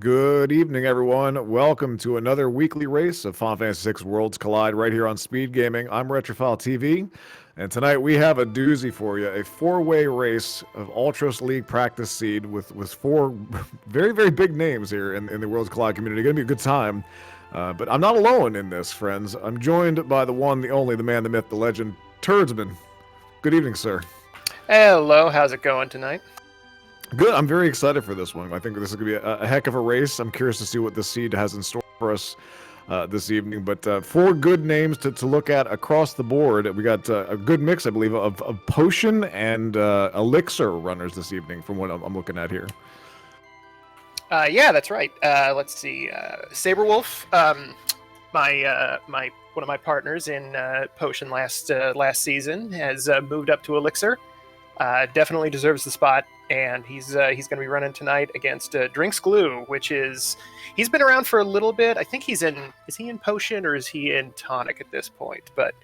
Good evening, everyone. Welcome to another weekly race of Final Fantasy VI Worlds Collide right here on Speed Gaming. I'm Retrophile TV, and tonight we have a doozy for you, a four-way race of Ultros League practice seed with four very, very big names here in the Worlds Collide community. Going to be a good time, but I'm not alone in this, friends. I'm joined by the one, the only, the man, the myth, the legend, Turdsman. Good evening, sir. Hello, how's it going tonight? Good. I'm very excited for this one. I think this is going to be a heck of a race. I'm curious to see what this seed has in store for us this evening. But four good names to look at across the board. We got a good mix, I believe, of potion and elixir runners this evening from what I'm looking at here. Yeah, that's right. Let's see. Saberwolf, one of my partners in potion last season, has moved up to elixir. Definitely deserves the spot. And he's going to be running tonight against Drinks Glue, which is he's been around for a little bit. I think is he in potion or is he in tonic at this point? But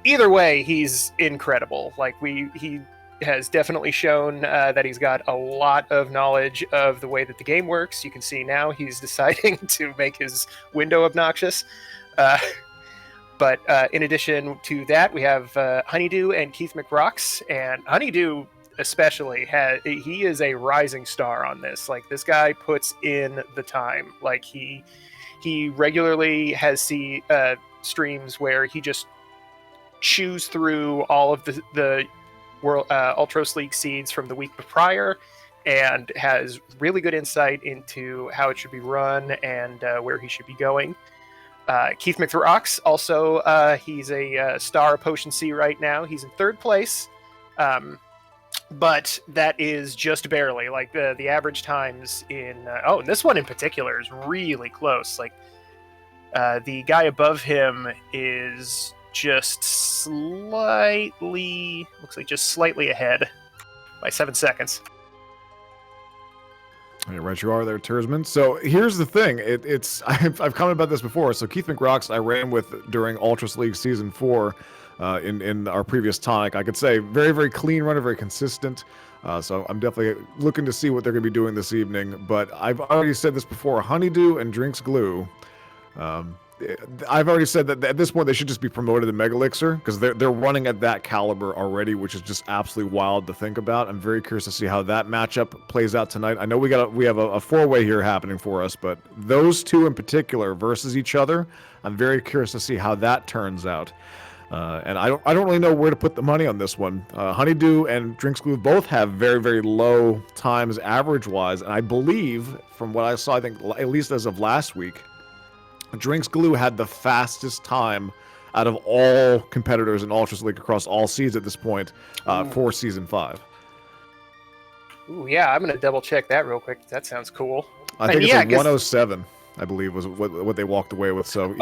either way, he's incredible. Like he has definitely shown that he's got a lot of knowledge of the way that the game works. You can see now he's deciding to make his window obnoxious. But in addition to that, we have Honeydew and Keith McRocks, and Honeydew especially he is a rising star on this. Like, this guy puts in the time. Like, he regularly has streams where he just chews through all of the World Ultros League seeds from the week prior and has really good insight into how it should be run and where he should be going. Keith McRocks also, he's a star Potion C right now. He's in third place. But that is just barely. Like, the average times in and this one in particular is really close. Like, the guy above him is just slightly ahead by 7 seconds. Yeah, right, you are there, Tersman. So here's the thing. I've commented about this before. So Keith McRocks I ran with during Ultros League Season 4 in our previous tonic. I could say very, very clean runner, very consistent. So I'm definitely looking to see what they're going to be doing this evening. But I've already said this before. Honeydew and Drinks Glue. I've already said that at this point they should just be promoted to Mega Elixir because they're running at that caliber already, which is just absolutely wild to think about. I'm very curious to see how that matchup plays out tonight. I know we have a four-way here happening for us, but those two in particular versus each other, I'm very curious to see how that turns out. And I don't really know where to put the money on this one. Honeydew and Drinks Glue both have very, very low times average-wise, and I believe from what I saw, I think at least as of last week, Drinks Glue had the fastest time out of all competitors in Ultros League across all seeds at this point for Season 5. Ooh, yeah, I'm going to double check that real quick. That sounds cool. I think it's 107, I believe, was what they walked away with. So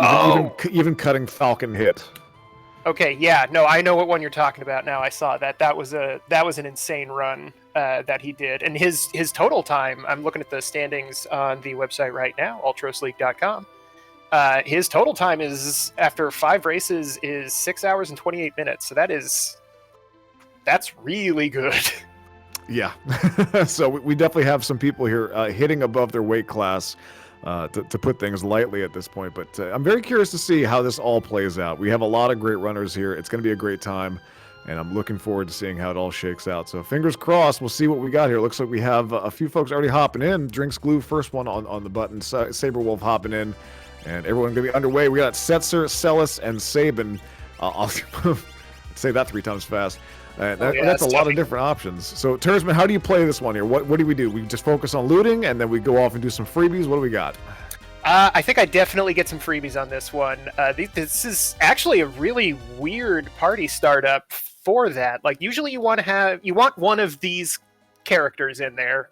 even cutting Falcon hit. Okay, yeah, no, I know what one you're talking about now. I saw that. That was an insane run that he did. And his total time, I'm looking at the standings on the website right now, ultrosleague.com. His total time is, after 5 races, is 6 hours and 28 minutes. So that's really good. Yeah. So we definitely have some people here hitting above their weight class, to put things lightly at this point. But I'm very curious to see how this all plays out. We have a lot of great runners here. It's going to be a great time, and I'm looking forward to seeing how it all shakes out. So fingers crossed, we'll see what we got here. Looks like we have a few folks already hopping in. Drinks Glue, first one on the button. Saberwolf hopping in. And everyone going to be underway. We got Setzer, Celis, and Sabin. I'll say that 3 times fast. That's a lot of different options. So, Tersman, how do you play this one here? What do? We just focus on looting, and then we go off and do some freebies? What do we got? I think I definitely get some freebies on this one. This is actually a really weird party startup for that. Like, usually you want one of these characters in there.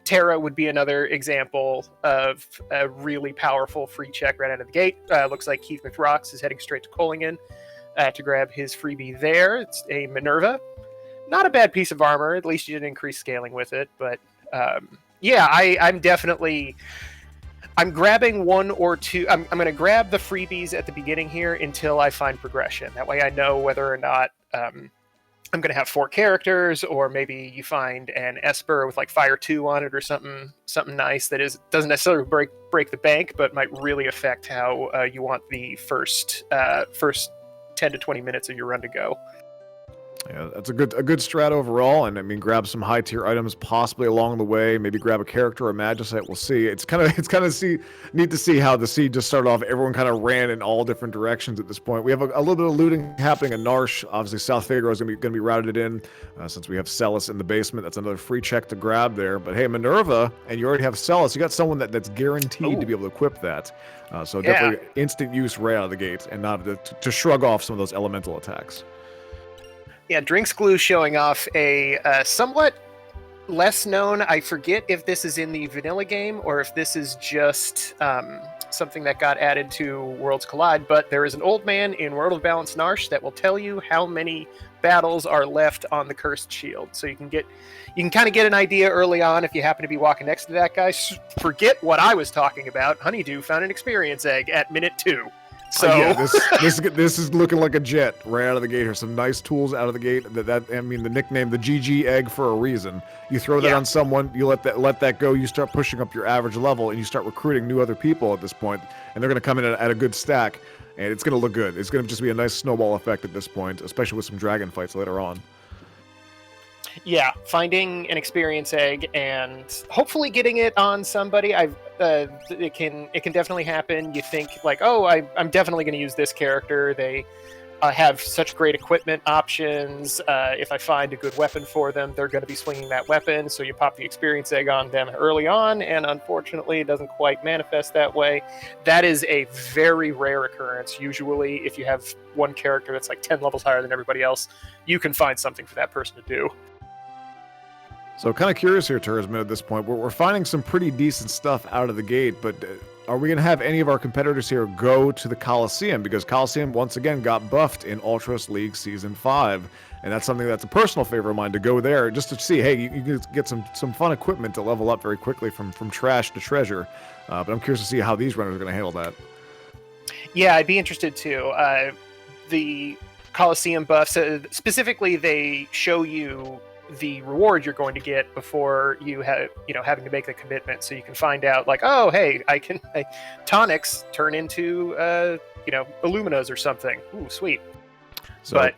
Terra would be another example of a really powerful free check right out of the gate. Looks like Keith McRocks is heading straight to Collingen to grab his freebie there. It's a Minerva. Not a bad piece of armor. At least you didn't increase scaling with it. But yeah, I'm grabbing one or two. I'm going to grab the freebies at the beginning here until I find progression. That way I know whether or not I'm going to have 4 characters, or maybe you find an Esper with like Fire 2 on it or something nice that doesn't necessarily break the bank, but might really affect how you want the first 10 to 20 minutes of your run to go. Yeah, that's a good strat overall, and I mean, grab some high tier items possibly along the way. Maybe grab a character or a Magicite. We'll see. It's kind of neat to see how the siege just started off. Everyone kind of ran in all different directions at this point. We have a little bit of looting happening in Narsh. Obviously, South Figaro is going to be routed in since we have Celis in the basement. That's another free check to grab there. But hey, Minerva, and you already have Celis. You got someone that's guaranteed to be able to equip that. So definitely instant use right out of the gate, and not to shrug off some of those elemental attacks. Yeah, Drinks Glue showing off a somewhat less known. I forget if this is in the vanilla game or if this is just something that got added to Worlds Collide, but there is an old man in World of Balance Narsh that will tell you how many battles are left on the Cursed Shield. So you can kind of get an idea early on if you happen to be walking next to that guy. Forget what I was talking about. Honeydew found an experience egg at minute 2. So yeah, this is looking like a jet right out of the gate here. Some nice tools out of the gate. I mean, the nickname, the GG egg, for a reason. You throw that on someone, you let that go. You start pushing up your average level, and you start recruiting new other people at this point, and they're going to come in at a good stack, and it's going to look good. It's going to just be a nice snowball effect at this point, especially with some dragon fights later on. Yeah, finding an experience egg and hopefully getting it on somebody. It can definitely happen. You think like, oh, I'm definitely going to use this character. They have such great equipment options. If I find a good weapon for them, they're going to be swinging that weapon. So you pop the experience egg on them early on, and unfortunately, it doesn't quite manifest that way. That is a very rare occurrence. Usually, if you have one character that's like 10 levels higher than everybody else, you can find something for that person to do. So kind of curious here, Turisman, at this point. We're finding some pretty decent stuff out of the gate, but are we going to have any of our competitors here go to the Coliseum? Because Coliseum, once again, got buffed in Ultros League Season 5, and that's something that's a personal favorite of mine, to go there just to see, hey, you can get some fun equipment to level up very quickly from trash to treasure. But I'm curious to see how these runners are going to handle that. Yeah, I'd be interested too. The Coliseum buffs, specifically, they show you the reward you're going to get before you having to make the commitment, so you can find out like, oh, hey, tonics turn into Illuminas or something. Ooh, sweet. So,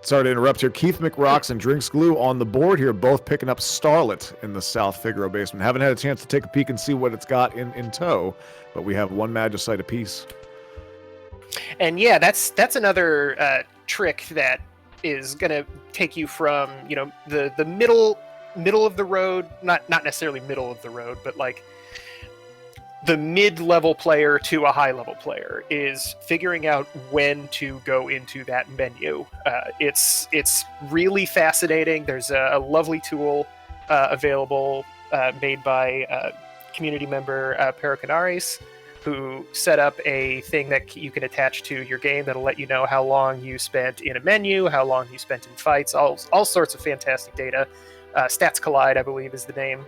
sorry to interrupt here. Keith McRocks and Drinks Glue on the board here, both picking up Starlet in the South Figaro basement. Haven't had a chance to take a peek and see what it's got in tow, but we have one Magicite apiece. And yeah, that's another trick that is going to take you from the middle of the road, not necessarily middle of the road, but like the mid-level player to a high-level player, is figuring out when to go into that menu. It's really fascinating. There's a lovely tool available made by community member Paracanaris, who set up a thing that you can attach to your game that'll let you know how long you spent in a menu, how long you spent in fights, all sorts of fantastic data. Stats Collide, I believe, is the name.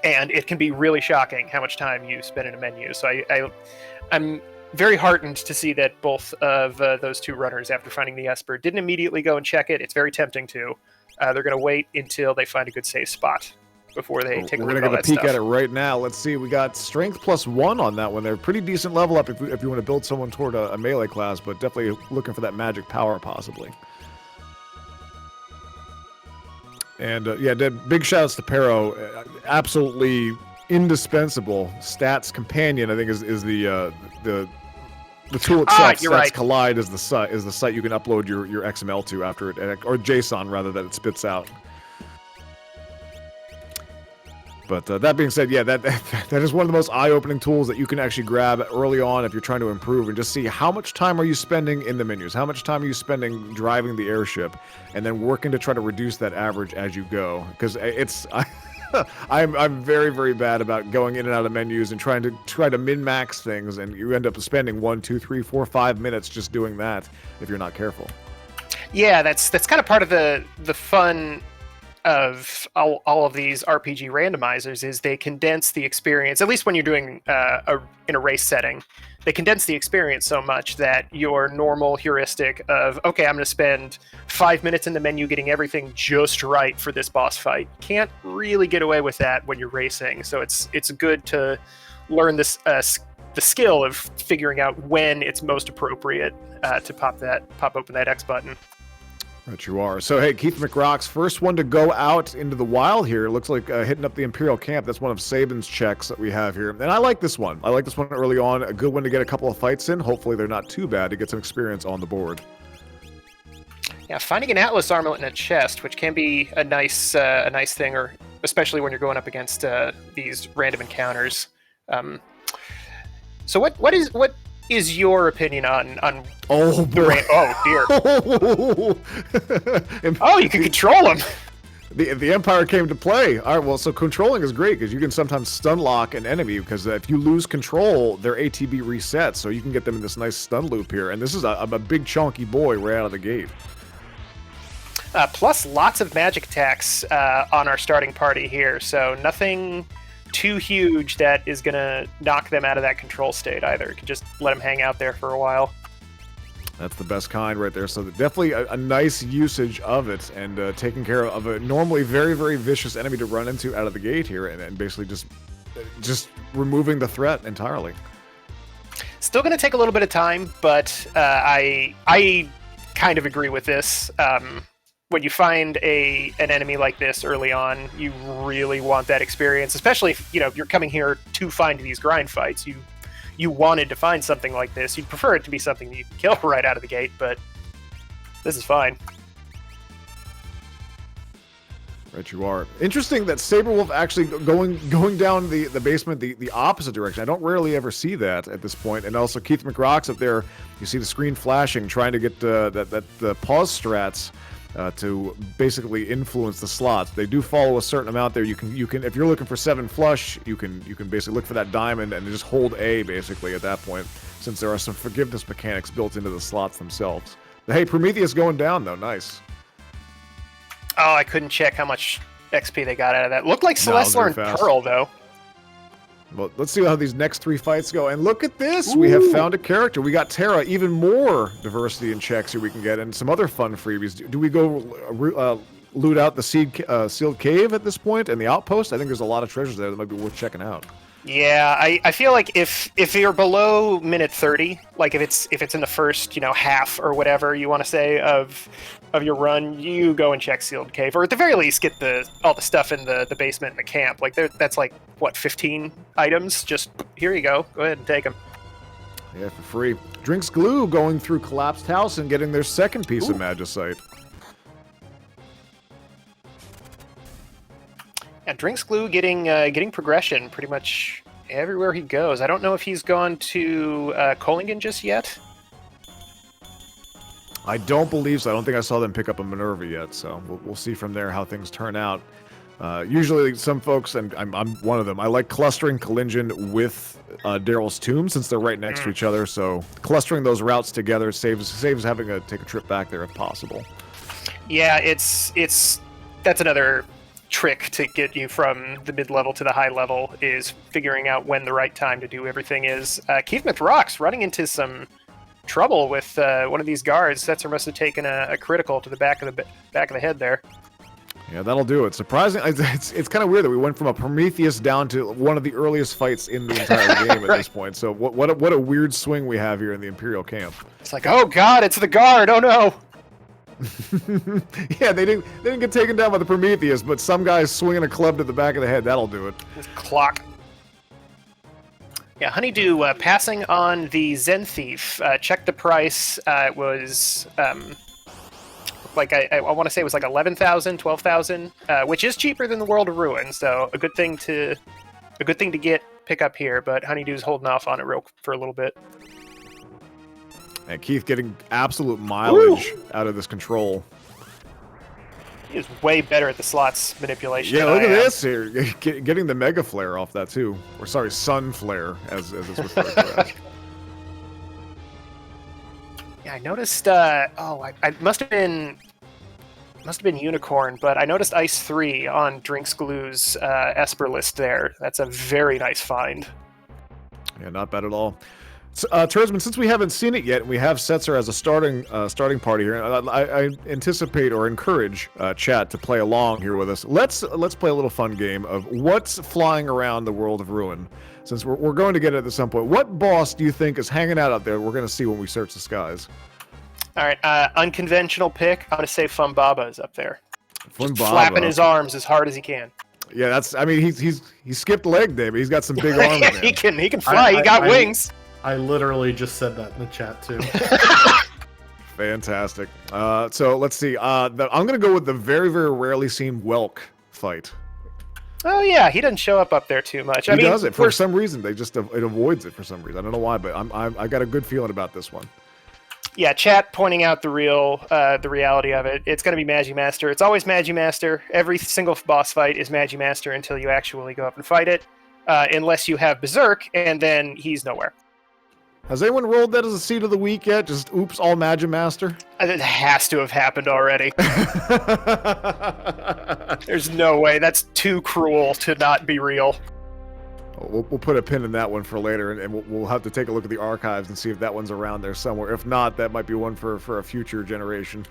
And it can be really shocking how much time you spend in a menu. So I'm very heartened to see that both of those two runners, after finding the Esper, didn't immediately go and check it. It's very tempting to. They're going to wait until they find a good safe spot before they take a look at all that stuff. We're going to get a peek at it right now. Let's see. We got Strength +1 on that one. They're pretty decent level up if you want to build someone toward a melee class, but definitely looking for that magic power possibly. And yeah, big shout outs to Pero. Absolutely indispensable stats companion, I think, is the tool itself. You're Stats right. Collide is the site you can upload your XML to after it, or JSON rather, that it spits out. But that being said, yeah, that is one of the most eye-opening tools that you can actually grab early on if you're trying to improve, and just see how much time are you spending in the menus, how much time are you spending driving the airship, and then working to try to reduce that average as you go. Because I'm very, very bad about going in and out of menus and trying to min-max things, and you end up spending 1, 2, 3, 4, 5 minutes just doing that if you're not careful. Yeah, that's kind of part of the fun of all of these RPG randomizers is they condense the experience, at least when you're doing in a race setting, they condense the experience so much that your normal heuristic of, okay, I'm going to spend 5 minutes in the menu getting everything just right for this boss fight, can't really get away with that when you're racing. So it's good to learn this the skill of figuring out when it's most appropriate to pop open that X button. Right, you are. So, hey, Keith McRock's first one to go out into the wild here. Looks like hitting up the Imperial camp. That's one of Saban's checks that we have here. And I like this one. I like this one early on. A good one to get a couple of fights in. Hopefully they're not too bad to get some experience on the board. Yeah, finding an Atlas armlet in a chest, which can be a nice thing, or especially when you're going up against these random encounters. So what is your opinion on oh boy. Oh dear. Oh, you can control them. The Empire came to play. All right, well, so controlling is great because you can sometimes stun lock an enemy because if you lose control, their ATB resets, so you can get them in this nice stun loop here. And this is a big chunky boy right out of the gate. Plus lots of magic attacks on our starting party here, so nothing too huge that is going to knock them out of that control state either. You can just let them hang out there for a while. That's the best kind right there. So definitely a nice usage of it, and taking care of a normally very, very vicious enemy to run into out of the gate here, and basically just removing the threat entirely. Still going to take a little bit of time, but I kind of agree with this. When you find an enemy like this early on, you really want that experience, especially if you're coming here to find these grind fights. You wanted to find something like this. You'd prefer it to be something that you can kill right out of the gate, but this is fine. Right, you are. Interesting that Saberwolf actually going down the basement the opposite direction. I don't rarely ever see that at this point. And also Keith McRock's up there. You see the screen flashing, trying to get the pause strats to basically influence the slots. They do follow a certain amount there. You can if you're looking for 7 flush, you can basically look for that diamond and just hold A basically at that point, since there are some forgiveness mechanics built into the slots themselves. But hey, Prometheus going down though, nice. Oh, I couldn't check how much XP they got out of that. Looked like Celestial and Pearl though. Well, let's see how these next 3 fights go. And look at this! Ooh. We have found a character. We got Terra. Even more diversity in checks here we can get, and some other fun freebies. Do we go loot out the sealed cave at this point and the outpost? I think there's a lot of treasures there that might be worth checking out. Yeah, I feel like if you're below minute 30, like if it's in the first half or whatever you want to say of your run, you go and check sealed cave, or at the very least get all the stuff in the basement in the camp. Like that's like what, 15 items? Just here you go ahead and take them. Yeah, for free. Drinks Glue going through Collapsed House and getting their second piece of Magicite. Yeah, Drinks Glue getting progression pretty much everywhere he goes. I don't know if he's gone to Kohlingen just yet. I don't believe so. I don't think I saw them pick up a Minerva yet, so we'll see from there how things turn out. Usually some folks, and I'm one of them, I like clustering Kohlingen with Daryl's Tomb since they're right next to each other, so clustering those routes together saves having to take a trip back there if possible. Yeah, that's another trick to get you from the mid-level to the high level, is figuring out when the right time to do everything is. Keith McRock's running into some trouble with one of these guards. Setzer must have taken a critical to the back of the head there. Yeah, that'll do it. Surprising. It's kind of weird that we went from a Prometheus down to one of the earliest fights in the entire game at this point. So what a weird swing we have here in the Imperial camp. It's like, oh god, it's the guard. Oh no. Yeah, they didn't get taken down by the Prometheus, but some guys swinging a club to the back of the head, that'll do it. This clock. Yeah, Honeydew passing on the Zen Thief. Check the price. It was like I want to say it was like 11,000, 12,000, which is cheaper than the World of Ruin. So a good thing to pick up here. But Honeydew's holding off on it for a little bit. And Keith getting absolute mileage out of this control. He is way better at the slots manipulation. Yeah, look at this here. Getting the Mega Flare off that too. Or sorry, Sun Flare, as it's referred to as. Yeah, I noticed, I must have been must have been Unicorn, but I noticed Ice 3 on Drinks Glue's Esper list there. That's a very nice find. Yeah, not bad at all. Tursman, since we haven't seen it yet, we have Setzer as a starting party here. I anticipate or encourage chat to play along here with us. Let's play a little fun game of what's flying around the world of Ruin. Since we're going to get it at some point, what boss do you think is hanging out there? We're going to see when we search the skies. All right, unconventional pick. I'm going to say Fumbaba is up there. Fumbaba. Flapping his arms as hard as he can. Yeah, that's. I mean, he skipped leg day, but he's got some big arms. Man. He can fly. He got wings. I literally just said that in the chat too. Fantastic. So let's see. I'm going to go with the very, very rarely seen Welk fight. Oh yeah, he doesn't show up there too much. He does it for some reason. It avoids it for some reason. I don't know why, but I got a good feeling about this one. Yeah, chat pointing out the reality of it. It's going to be Magimaster. It's always Magimaster. Every single boss fight is Magimaster until you actually go up and fight it, unless you have Berserk, and then he's nowhere. Has anyone rolled that as a seed of the week yet? Just oops, all Magimaster? It has to have happened already. There's no way. That's too cruel to not be real. We'll put a pin in that one for later, and we'll have to take a look at the archives and see if that one's around there somewhere. If not, that might be one for a future generation.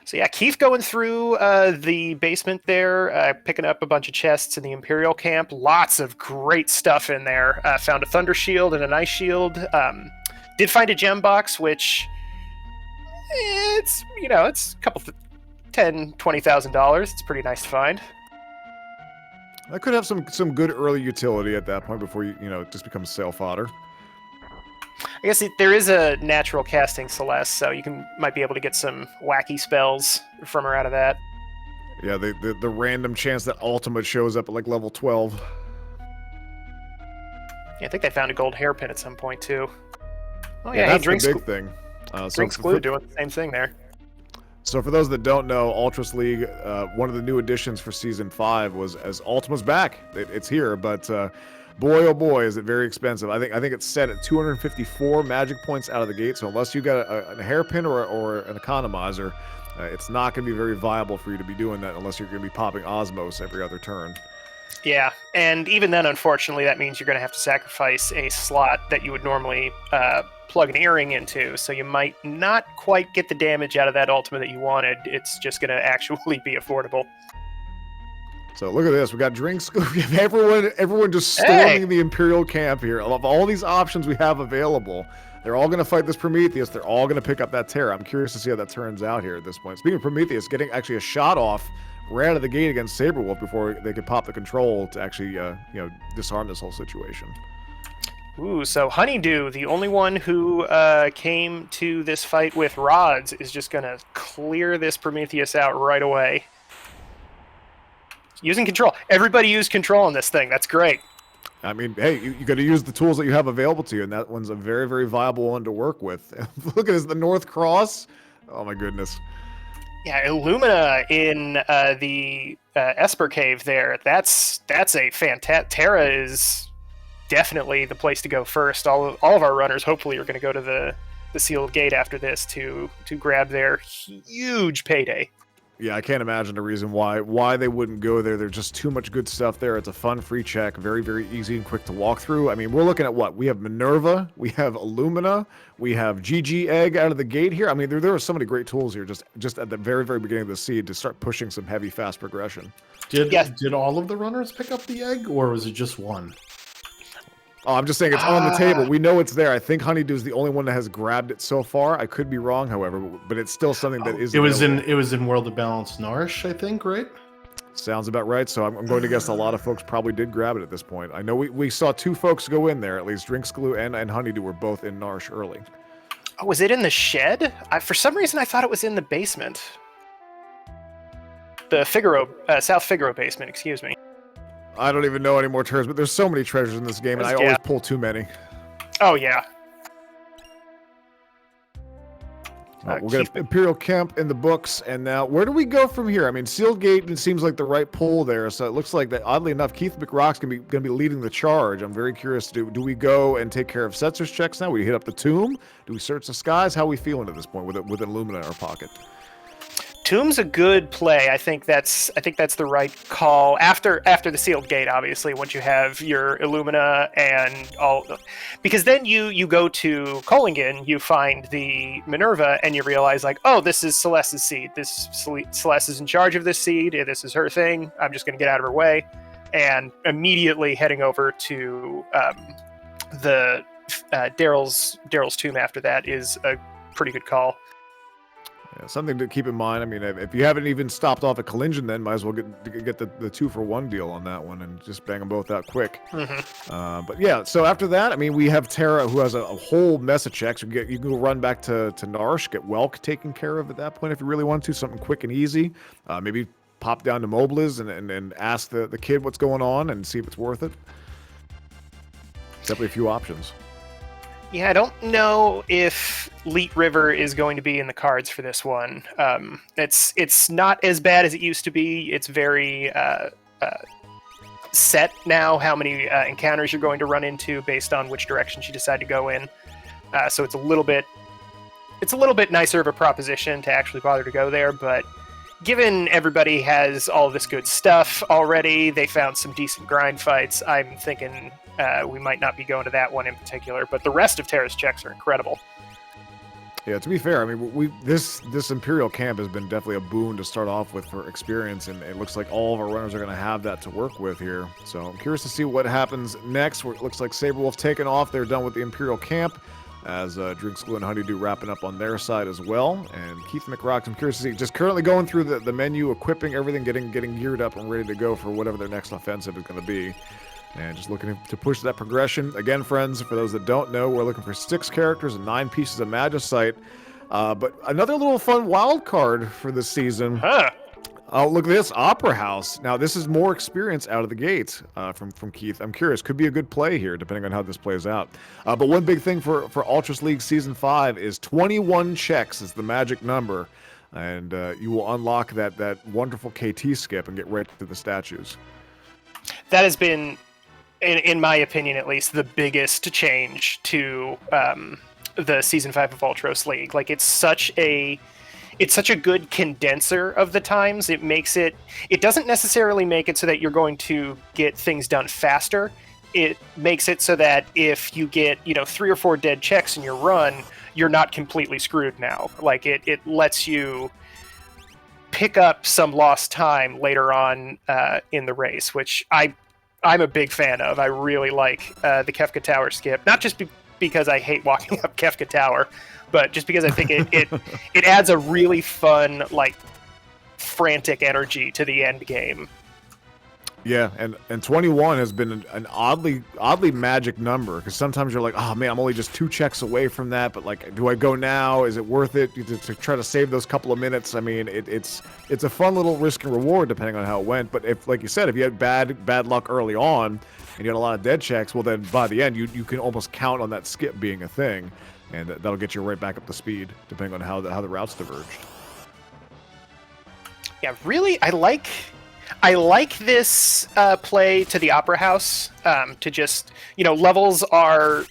So yeah, Keith going through the basement there, picking up a bunch of chests in the Imperial camp. Lots of great stuff in there. Found a Thunder Shield and an Ice Shield. Did find a gem box, which it's a couple $10,000-$20,000. It's pretty nice to find. That could have some good early utility at that point before it just becomes sale fodder. I guess there is a natural casting Celeste, so you might be able to get some wacky spells from her out of that. Yeah, the random chance that Ultimate shows up at like level 12. Yeah, I think they found a gold hairpin at some point too. Oh yeah, that's hey, the big thing. Drinks Glue doing the same thing there. So for those that don't know, Ultras League, one of the new additions for Season 5 was as Ultima's back. It's here, but boy, oh boy, is it very expensive. I think it's set at 254 magic points out of the gate, so unless you got a hairpin or an economizer, it's not going to be very viable for you to be doing that unless you're going to be popping Osmos every other turn. Yeah, and even then, unfortunately, that means you're going to have to sacrifice a slot that you would normally plug an earring into, so you might not quite get the damage out of that ultimate that you wanted. It's just going to actually be affordable. So look at this. We got drinks. We have everyone just storming the Imperial camp here. Of all these options we have available, they're all going to fight this Prometheus. They're all going to pick up that Terra. I'm curious to see how that turns out here at this point. Speaking of Prometheus, getting actually a shot off right out of the gate against Saberwolf before they could pop the control to actually disarm this whole situation. Ooh, so Honeydew, the only one who came to this fight with rods, is just going to clear this Prometheus out right away. Using control. Everybody use control on this thing. That's great. I mean, hey, you got to use the tools that you have available to you, and that one's a very, very viable one to work with. Look at this, the North Cross. Oh my goodness. Yeah, Illumina in the Esper Cave there. That's a fantastic. Terra is definitely the place to go first. All of our runners hopefully are going to go to the sealed gate after this to grab their huge payday. Yeah, I can't imagine a reason why they wouldn't go there. There's just too much good stuff there. It's a fun free check, very, very easy and quick to walk through. I mean, we're looking at what? We have Minerva, we have Illumina, we have GG Egg out of the gate here. I mean, there are so many great tools here just at the very, very beginning of the seed to start pushing some heavy, fast progression. Did all of the runners pick up the egg, or was it just one? Oh, I'm just saying it's on the table. We know it's there. I think Honeydew's the only one that has grabbed it so far. I could be wrong, however, but it's still something that is. It was in World of Balance Nourish, I think, right? Sounds about right. So I'm going to guess a lot of folks probably did grab it at this point. I know we saw two folks go in there, at least. Drinks Glue and Honeydew were both in Nourish early. Oh, was it in the shed? For some reason, I thought it was in the basement. The Figaro, South Figaro basement, excuse me. I don't even know any more turns, but there's so many treasures in this game, and I always pull too many. Oh, yeah. We'll get Imperial Camp in the books, and now where do we go from here? I mean, Sealed Gate seems like the right pull there, so it looks like that. Oddly enough, Keith McRock's going to be leading the charge. I'm very curious. Do we go and take care of Setzer's checks now? We hit up the tomb. Do we search the skies? How are we feeling at this point with Illumina in our pocket? Tomb's a good play. I think that's the right call after the sealed gate. Obviously, once you have your Illumina and all, because then you go to Collingen, you find the Minerva, and you realize like, oh, this is Celeste's seed. Celeste is in charge of this seed. This is her thing. I'm just going to get out of her way, and immediately heading over to the Daryl's tomb after that is a pretty good call. Yeah, something to keep in mind. I mean, if you haven't even stopped off at Collingen, then might as well get the 2-for-1 deal on that one and just bang them both out quick. But yeah, so after that, I mean, we have Terra, who has a whole mess of checks. You can go run back to Narsh, get Welk taken care of at that point if you really want to. Something quick and easy. Maybe pop down to Mobliz and ask the kid what's going on and see if it's worth it. Definitely a few options. Yeah, I don't know if Leet River is going to be in the cards for this one. It's not as bad as it used to be. It's very set now how many encounters you're going to run into based on which direction you decide to go in. So it's a little bit nicer of a proposition to actually bother to go there. But given everybody has all this good stuff already, they found some decent grind fights. I'm thinking we might not be going to that one in particular, but the rest of Terra's checks are incredible. Yeah, to be fair, I mean, this Imperial camp has been definitely a boon to start off with for experience, and it looks like all of our runners are going to have that to work with here. So I'm curious to see what happens next. Where it looks like Saberwolf taking off. They're done with the Imperial camp, as Drinks Glue and Honeydew wrapping up on their side as well. And Keith McRock, I'm curious to see, just currently going through the menu, equipping everything, getting geared up and ready to go for whatever their next offensive is going to be. And just looking to push that progression. Again, friends, for those that don't know, we're looking for 6 characters and 9 pieces of Magicite. But another little fun wild card for this season. Oh, look at this, Opera House. Now, this is more experience out of the gate from Keith. I'm curious, could be a good play here, depending on how this plays out. But one big thing for Ultras League Season 5 is 21 checks is the magic number. And you will unlock that wonderful KT skip and get right to the statues. That has been, in my opinion at least, the biggest change to the Season 5 of Ultros League. Like, it's such a good condenser of the times. It doesn't necessarily make it so that you're going to get things done faster. It makes it so that if you get, 3 or 4 dead checks in your run, you're not completely screwed now. Like, it lets you pick up some lost time later on in the race, which I'm a big fan of. I really like the Kefka Tower skip, not just because I hate walking up Kefka Tower, but just because I think it adds a really fun, like, frantic energy to the end game. Yeah, and 21 has been an oddly magic number, because sometimes you're like, oh man, I'm only just 2 checks away from that, but like, do I go now? Is it worth it to try to save those couple of minutes? I mean, it's a fun little risk and reward depending on how it went. But if, like you said, if you had bad luck early on and you had a lot of dead checks, well then by the end you can almost count on that skip being a thing, and that'll get you right back up to speed depending on how the routes diverged. Yeah, really, I like this play to the Opera House, to just, levels are,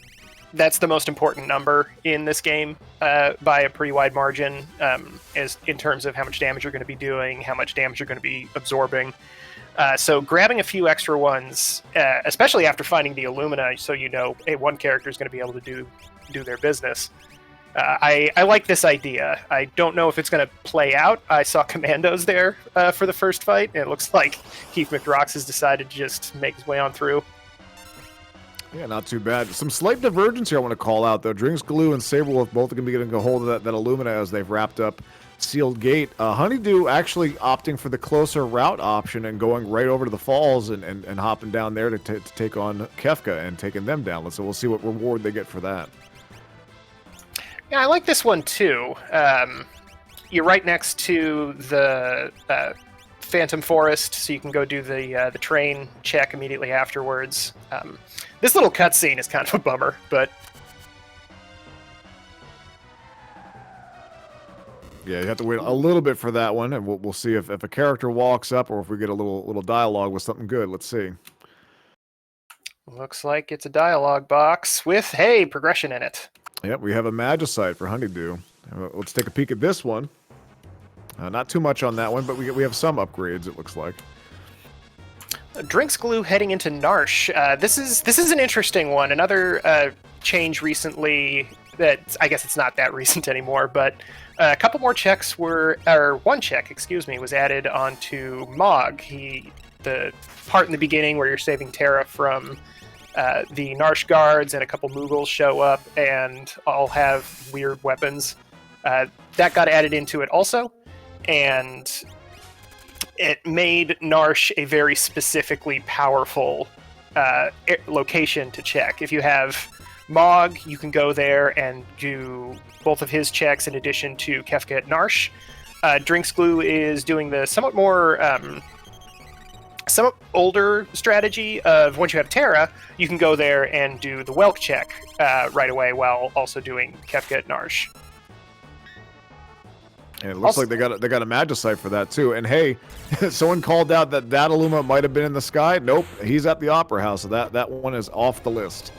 that's the most important number in this game by a pretty wide margin, as in terms of how much damage you're going to be doing, how much damage you're going to be absorbing. So grabbing a few extra ones, especially after finding the Illumina, so hey, one character is going to be able to do their business. I like this idea. I don't know if it's going to play out. I saw Commandos there for the first fight, and it looks like Keith McRox has decided to just make his way on through. Yeah, not too bad. Some slight divergence here I want to call out, though. Drinks Glue and Saberwolf both are going to be getting a hold of that Illumina as they've wrapped up Sealed Gate. Honeydew actually opting for the closer route option and going right over to the falls and hopping down there to take on Kefka and taking them down. So we'll see what reward they get for that. Yeah, I like this one too. You're right next to the Phantom Forest, so you can go do the train check immediately afterwards. This little cutscene is kind of a bummer, but yeah, you have to wait a little bit for that one, and we'll see if a character walks up or if we get a little dialogue with something good. Let's see. Looks like it's a dialogue box with, hey, progression in it. Yep, we have a Magicite for Honeydew. Let's take a peek at this one. Not too much on that one, but we have some upgrades, it looks like. Drinks Glue heading into Narsh. This is an interesting one. Another change recently that I guess it's not that recent anymore, but a couple more checks one check, excuse me, was added onto Mog. The part in the beginning where you're saving Terra from the Narsh guards and a couple Moogles show up and all have weird weapons. That got added into it also, and it made Narsh a very specifically powerful location to check. If you have Mog, you can go there and do both of his checks in addition to Kefka at Narsh. Drinks Glue is doing the somewhat older strategy of once you have Terra, you can go there and do the Welk check right away while also doing Kefka at Narsh. And it looks like they got a Magicite for that too. And hey, someone called out that Dataluma might have been in the sky. Nope, he's at the Opera House, so that one is off the list.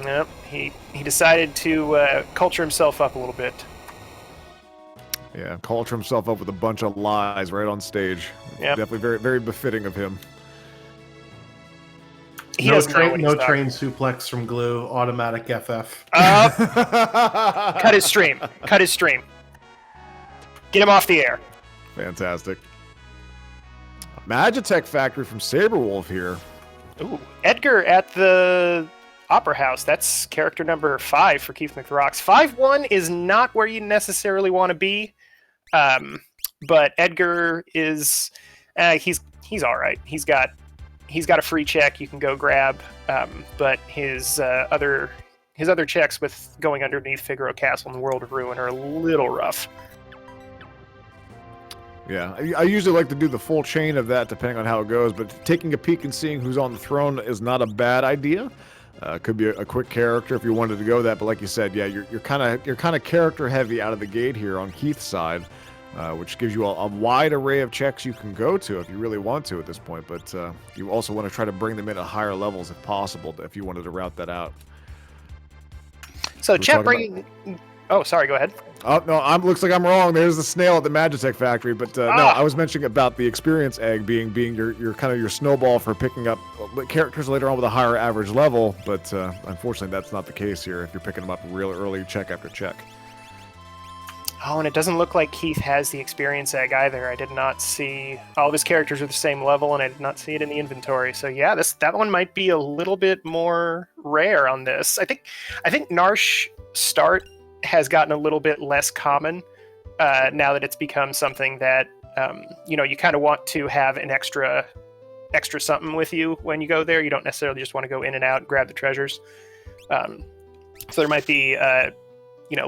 Yep, he decided to culture himself up a little bit. Yeah, culture himself up with a bunch of lies right on stage. Yep. Definitely very, very befitting of him. He no doesn't know what he's train talking. suplex from Glue, automatic FF. Cut his stream. Cut his stream. Get him off the air. Fantastic. Magitech Factory from Saberwolf here. Ooh, Edgar at the Opera House. That's character number 5 for Keith McRocks. 5-1 is not where you necessarily want to be, but Edgar is he's all right. He's got a free check you can go grab, but his other checks with going underneath Figaro Castle and the World of Ruin are a little rough. Yeah, I usually like to do the full chain of that depending on how it goes, but taking a peek and seeing who's on the throne is not a bad idea. Could be a quick character if you wanted to go that, but like you said, yeah, you're kind of character heavy out of the gate here on Keith's side, which gives you a wide array of checks you can go to if you really want to at this point. But you also want to try to bring them in at higher levels if possible, if you wanted to route that out. So chat bringing. Oh, sorry. Go ahead. Oh no, looks like I'm wrong. There's the snail at the Magitech Factory, but no, I was mentioning about the experience egg being your kind of your snowball for picking up characters later on with a higher average level. But unfortunately, that's not the case here. If you're picking them up real early, check after check. Oh, and it doesn't look like Keith has the experience egg either. I did not see all of his characters are the same level, and I did not see it in the inventory. So yeah, that one might be a little bit more rare on this. I think Narsh start has gotten a little bit less common now that it's become something that you kind of want to have an extra something with you when you go there. You don't necessarily just want to go in and out and grab the treasures. So there might be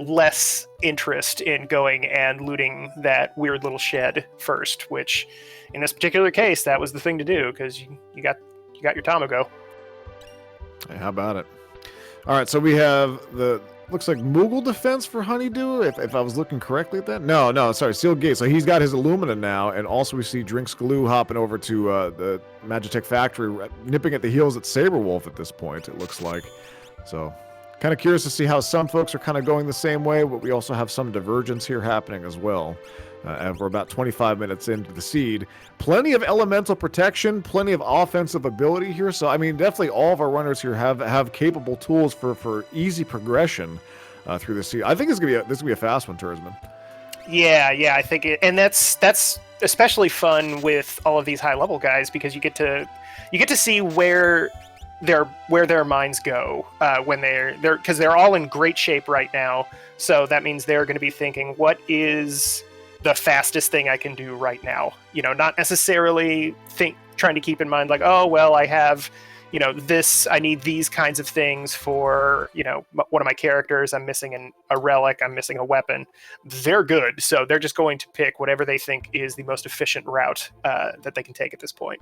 less interest in going and looting that weird little shed first, which in this particular case that was the thing to do because you got your Tamago. Hey, how about it? All right, so we have looks like Moogle defense for Honeydew, if I was looking correctly at that. No, sorry, Sealed Gate. So he's got his Illumina now, and also we see Drinks Glue hopping over to the Magitech Factory, nipping at the heels at Saberwolf at this point, it looks like. So kind of curious to see how some folks are kind of going the same way, but we also have some divergence here happening as well. And we're about 25 minutes into the seed. Plenty of elemental protection, plenty of offensive ability here. So, I mean, definitely all of our runners here have capable tools for easy progression through the seed. I think this is gonna be a fast one, Tursman. Yeah, I think it, and that's especially fun with all of these high level guys because you get to see where their minds go when they're because they're all in great shape right now. So that means they're going to be thinking, what is the fastest thing I can do right now? Not necessarily trying to keep in mind like, oh, well, I have, I need these kinds of things for, one of my characters. I'm missing a relic. I'm missing a weapon. They're good. So they're just going to pick whatever they think is the most efficient route that they can take at this point.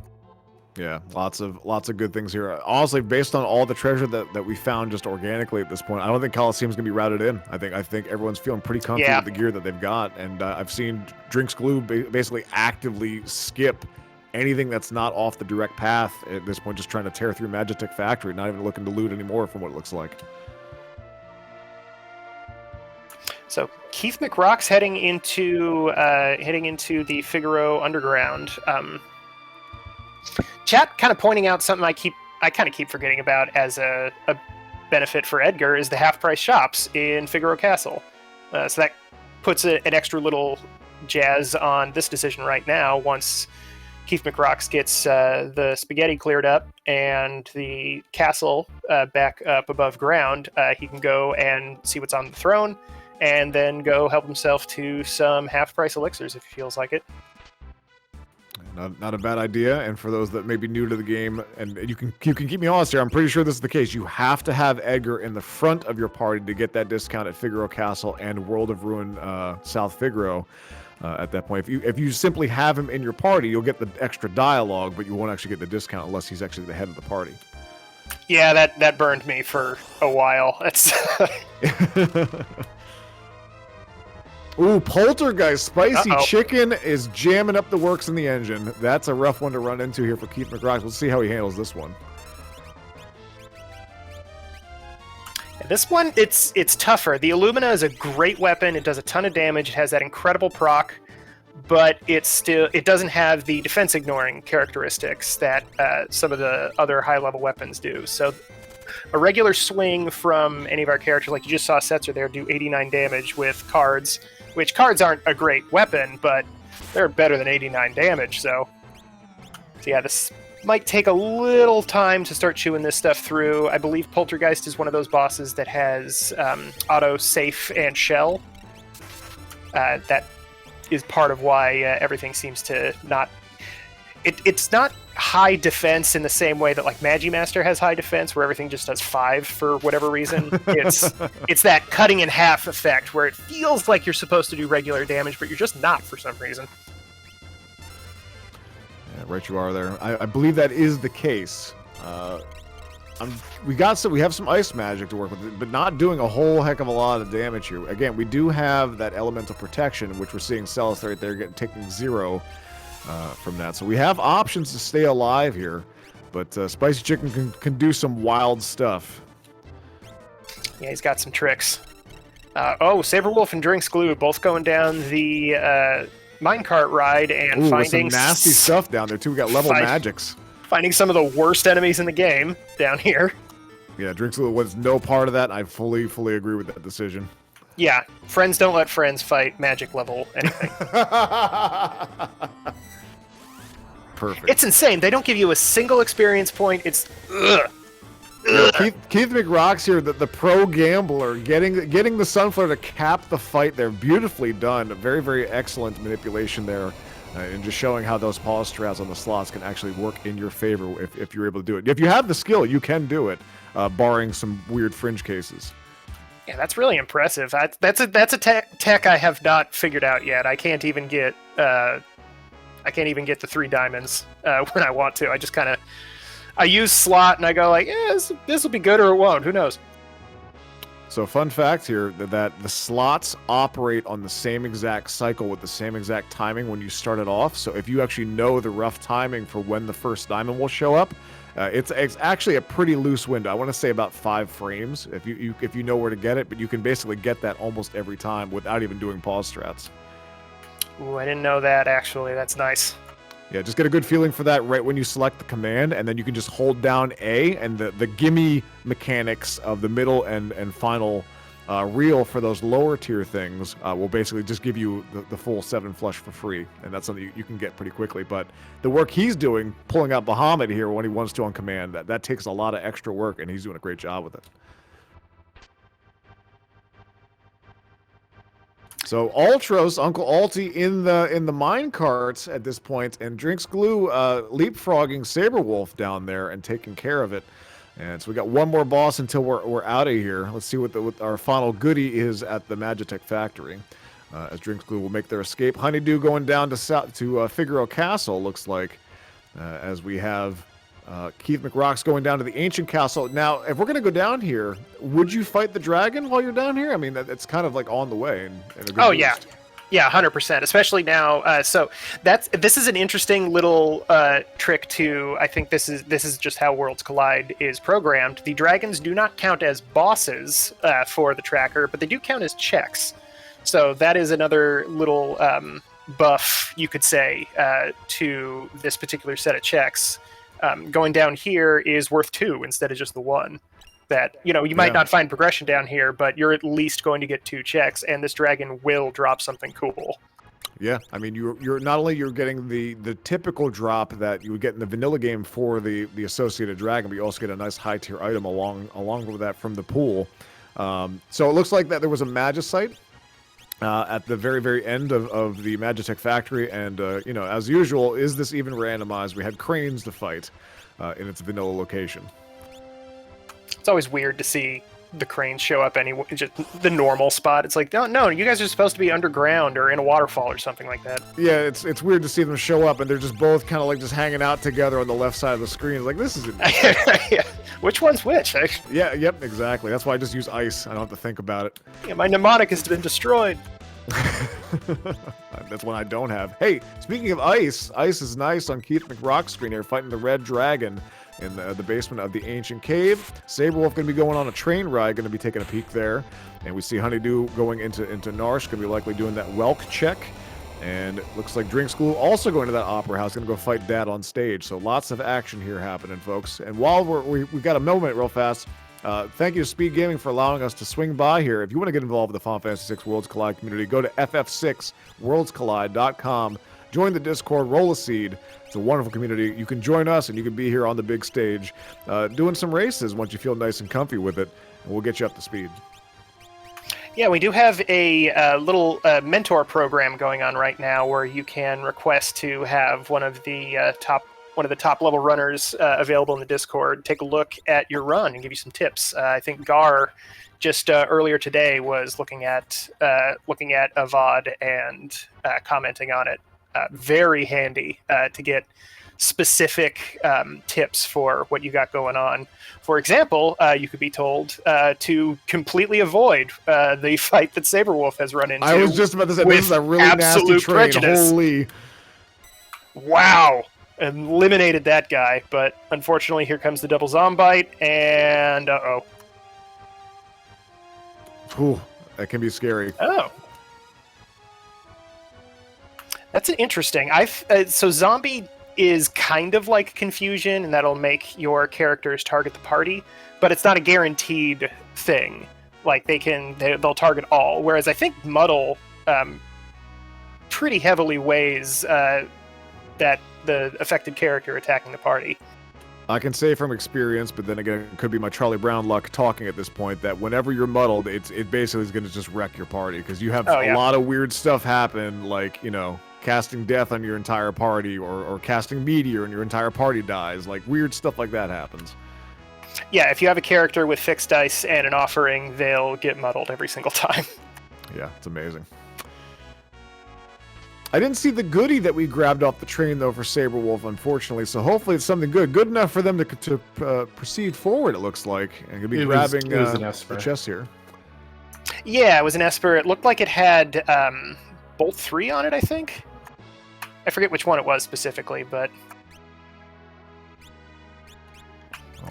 Yeah, lots of good things here. Honestly, based on all the treasure that we found just organically at this point, I don't think Coliseum's gonna be routed in. I think everyone's feeling pretty comfortable with the gear that they've got, and I've seen Drinks Glue basically actively skip anything that's not off the direct path at this point, just trying to tear through Magitech Factory, not even looking to loot anymore from what it looks like. So Keith McRock's heading into the Figaro Underground. Chat kind of pointing out something I kind of keep forgetting about as a benefit for Edgar is the half-price shops in Figaro Castle. So that puts an extra little jazz on this decision right now. Once Keith McRock's gets the spaghetti cleared up and the castle back up above ground, he can go and see what's on the throne, and then go help himself to some half-price elixirs if he feels like it. Not a bad idea. And for those that may be new to the game, and you can keep me honest here, I'm pretty sure this is the case. You have to have Edgar in the front of your party to get that discount at Figaro Castle and World of Ruin South Figaro. At that point, if you simply have him in your party, you'll get the extra dialogue, but you won't actually get the discount unless he's actually the head of the party. Yeah, that burned me for a while. That's Ooh, Poltergeist Spicy Uh-oh. Chicken is jamming up the works in the engine. That's a rough one to run into here for Keith McRock. We'll see how he handles this one. This one, it's tougher. The Illumina is a great weapon. It does a ton of damage. It has that incredible proc, but it doesn't have the defense ignoring characteristics that some of the other high level weapons do. So a regular swing from any of our characters, like you just saw Setzer there do 89 damage with cards, which cards aren't a great weapon, but they're better than 89 damage. So yeah, this might take a little time to start chewing this stuff through. I believe Poltergeist is one of those bosses that has auto safe and shell. That is part of why everything seems to not... It's not high defense in the same way that like Magimaster has high defense, where everything just does 5 for whatever reason. It's that cutting in half effect where it feels like you're supposed to do regular damage, but you're just not for some reason. Yeah, right you are there. I believe that is the case. We have some ice magic to work with, but not doing a whole heck of a lot of damage here. Again, we do have that elemental protection, which we're seeing Celis right there taking 0 from that. So we have options to stay alive here, but Spicy Chicken can do some wild stuff. Yeah, he's got some tricks. Saberwolf and Drinks Glue both going down the minecart ride and finding some nasty stuff down there too. We got level magics. Finding some of the worst enemies in the game down here. Yeah, Drinks Glue was no part of that. I fully agree with that decision. Yeah, friends don't let friends fight magic level anything. Perfect. It's insane. They don't give you a single experience point. It's ugh. Keith McRock's here, the pro gambler, getting the Sunflare to cap the fight there. Beautifully done. Very, very excellent manipulation there. And just showing how those pause strats on the slots can actually work in your favor if you're able to do it. If you have the skill, you can do it, barring some weird fringe cases. Yeah, that's really impressive. That's a tech I have not figured out yet. I can't even get the 3 diamonds when I want to. I use slot and I go like, yeah, this will be good or it won't. Who knows? So fun fact here, that the slots operate on the same exact cycle with the same exact timing when you start it off. So if you actually know the rough timing for when the first diamond will show up, it's actually a pretty loose window. I want to say about 5 frames if you know where to get it, but you can basically get that almost every time without even doing pause strats. Ooh, I didn't know that actually. That's nice. Yeah, just get a good feeling for that right when you select the command, and then you can just hold down A, and the gimme mechanics of the middle and final reel for those lower tier things will basically just give you the full 7 flush for free, and that's something you can get pretty quickly. But the work he's doing, pulling out Bahamut here when he wants to on command, that takes a lot of extra work, and he's doing a great job with it. So Ultros, Uncle Alti in the mine carts at this point, and Drinks Glue leapfrogging Saberwolf down there and taking care of it. And so we got one more boss until we're out of here. Let's see what our final goodie is at the Magitech factory. As Drinks Glue will make their escape. Honeydew going down to Figaro Castle, looks like, as we have Keith McRock's going down to the Ancient Castle. Now, if we're going to go down here, would you fight the dragon while you're down here? I mean, it's kind of like on the way. And a good boost. Yeah. Yeah, 100%, especially now. So this is an interesting little trick to, I think this is just how Worlds Collide is programmed. The dragons do not count as bosses for the tracker, but they do count as checks. So that is another little buff, you could say, to this particular set of checks. Going down here is worth 2 instead of just the 1. That, you might not find progression down here, but you're at least going to get 2 checks, and this dragon will drop something cool. Yeah, I mean, you're not only you're getting the typical drop that you would get in the vanilla game for the associated dragon, but you also get a nice high tier item along with that from the pool. So it looks like that there was a Magicite at the very end of the Magitech factory, and as usual, is this even randomized? We had cranes to fight in its vanilla location. It's always weird to see the cranes show up anywhere, just the normal spot. It's like, no, you guys are supposed to be underground or in a waterfall or something like that. Yeah, it's weird to see them show up and they're just both kind of like just hanging out together on the left side of the screen. Like, this isn't. Yeah. Which one's which? Yeah, yep, exactly. That's why I just use ice. I don't have to think about it. Yeah, my mnemonic has been destroyed. That's one I don't have. Hey, speaking of ice is nice on Keith McRock's screen here, fighting the red dragon in the basement of the ancient cave. Saberwolf going to be going on a train ride, going to be taking a peek there. And we see Honeydew going into Narsh, going to be likely doing that Welk check. And it looks like Drink School also going to that opera house, going to go fight Dad on stage. So lots of action here happening, folks. And while we've got a moment real fast, thank you to Speed Gaming for allowing us to swing by here. If you want to get involved with the Final Fantasy VI Worlds Collide community, go to ff6worldscollide.com. Join the Discord, roll a seed. It's a wonderful community. You can join us, and you can be here on the big stage doing some races once you feel nice and comfy with it, and we'll get you up to speed. Yeah, we do have a little mentor program going on right now where you can request to have one of the top level runners available in the Discord take a look at your run and give you some tips. I think Gar just earlier today was looking at a VOD and commenting on it. Very handy to get specific tips for what you got going on. For example, you could be told to completely avoid the fight that Saberwolf has run into. I was just about to say, this is a really nasty train. Prejudice. Holy. Wow. Eliminated that guy, but unfortunately here comes the double Zombite, and Ooh, that can be scary. Oh. That's an interesting. So zombie is kind of like confusion, and that'll make your characters target the party, but it's not a guaranteed thing. Like they'll target all. Whereas I think muddle pretty heavily weighs that the affected character attacking the party. I can say from experience, but then again, it could be my Charlie Brown luck talking at this point, that whenever you're muddled, it basically is going to just wreck your party, because you have a lot of weird stuff happen, like, casting death on your entire party, or casting meteor and your entire party dies. Like, weird stuff like that happens. Yeah, if you have a character with fixed dice and an offering, they'll get muddled every single time. Yeah, it's amazing. I didn't see the goodie that we grabbed off the train, though, for Saberwolf, unfortunately, so hopefully it's something good enough for them to proceed forward, it looks like, and could be grabbing the chest here. Yeah, it was an Esper. It looked like it had Bolt 3 on it, I think. I forget which one it was specifically, but...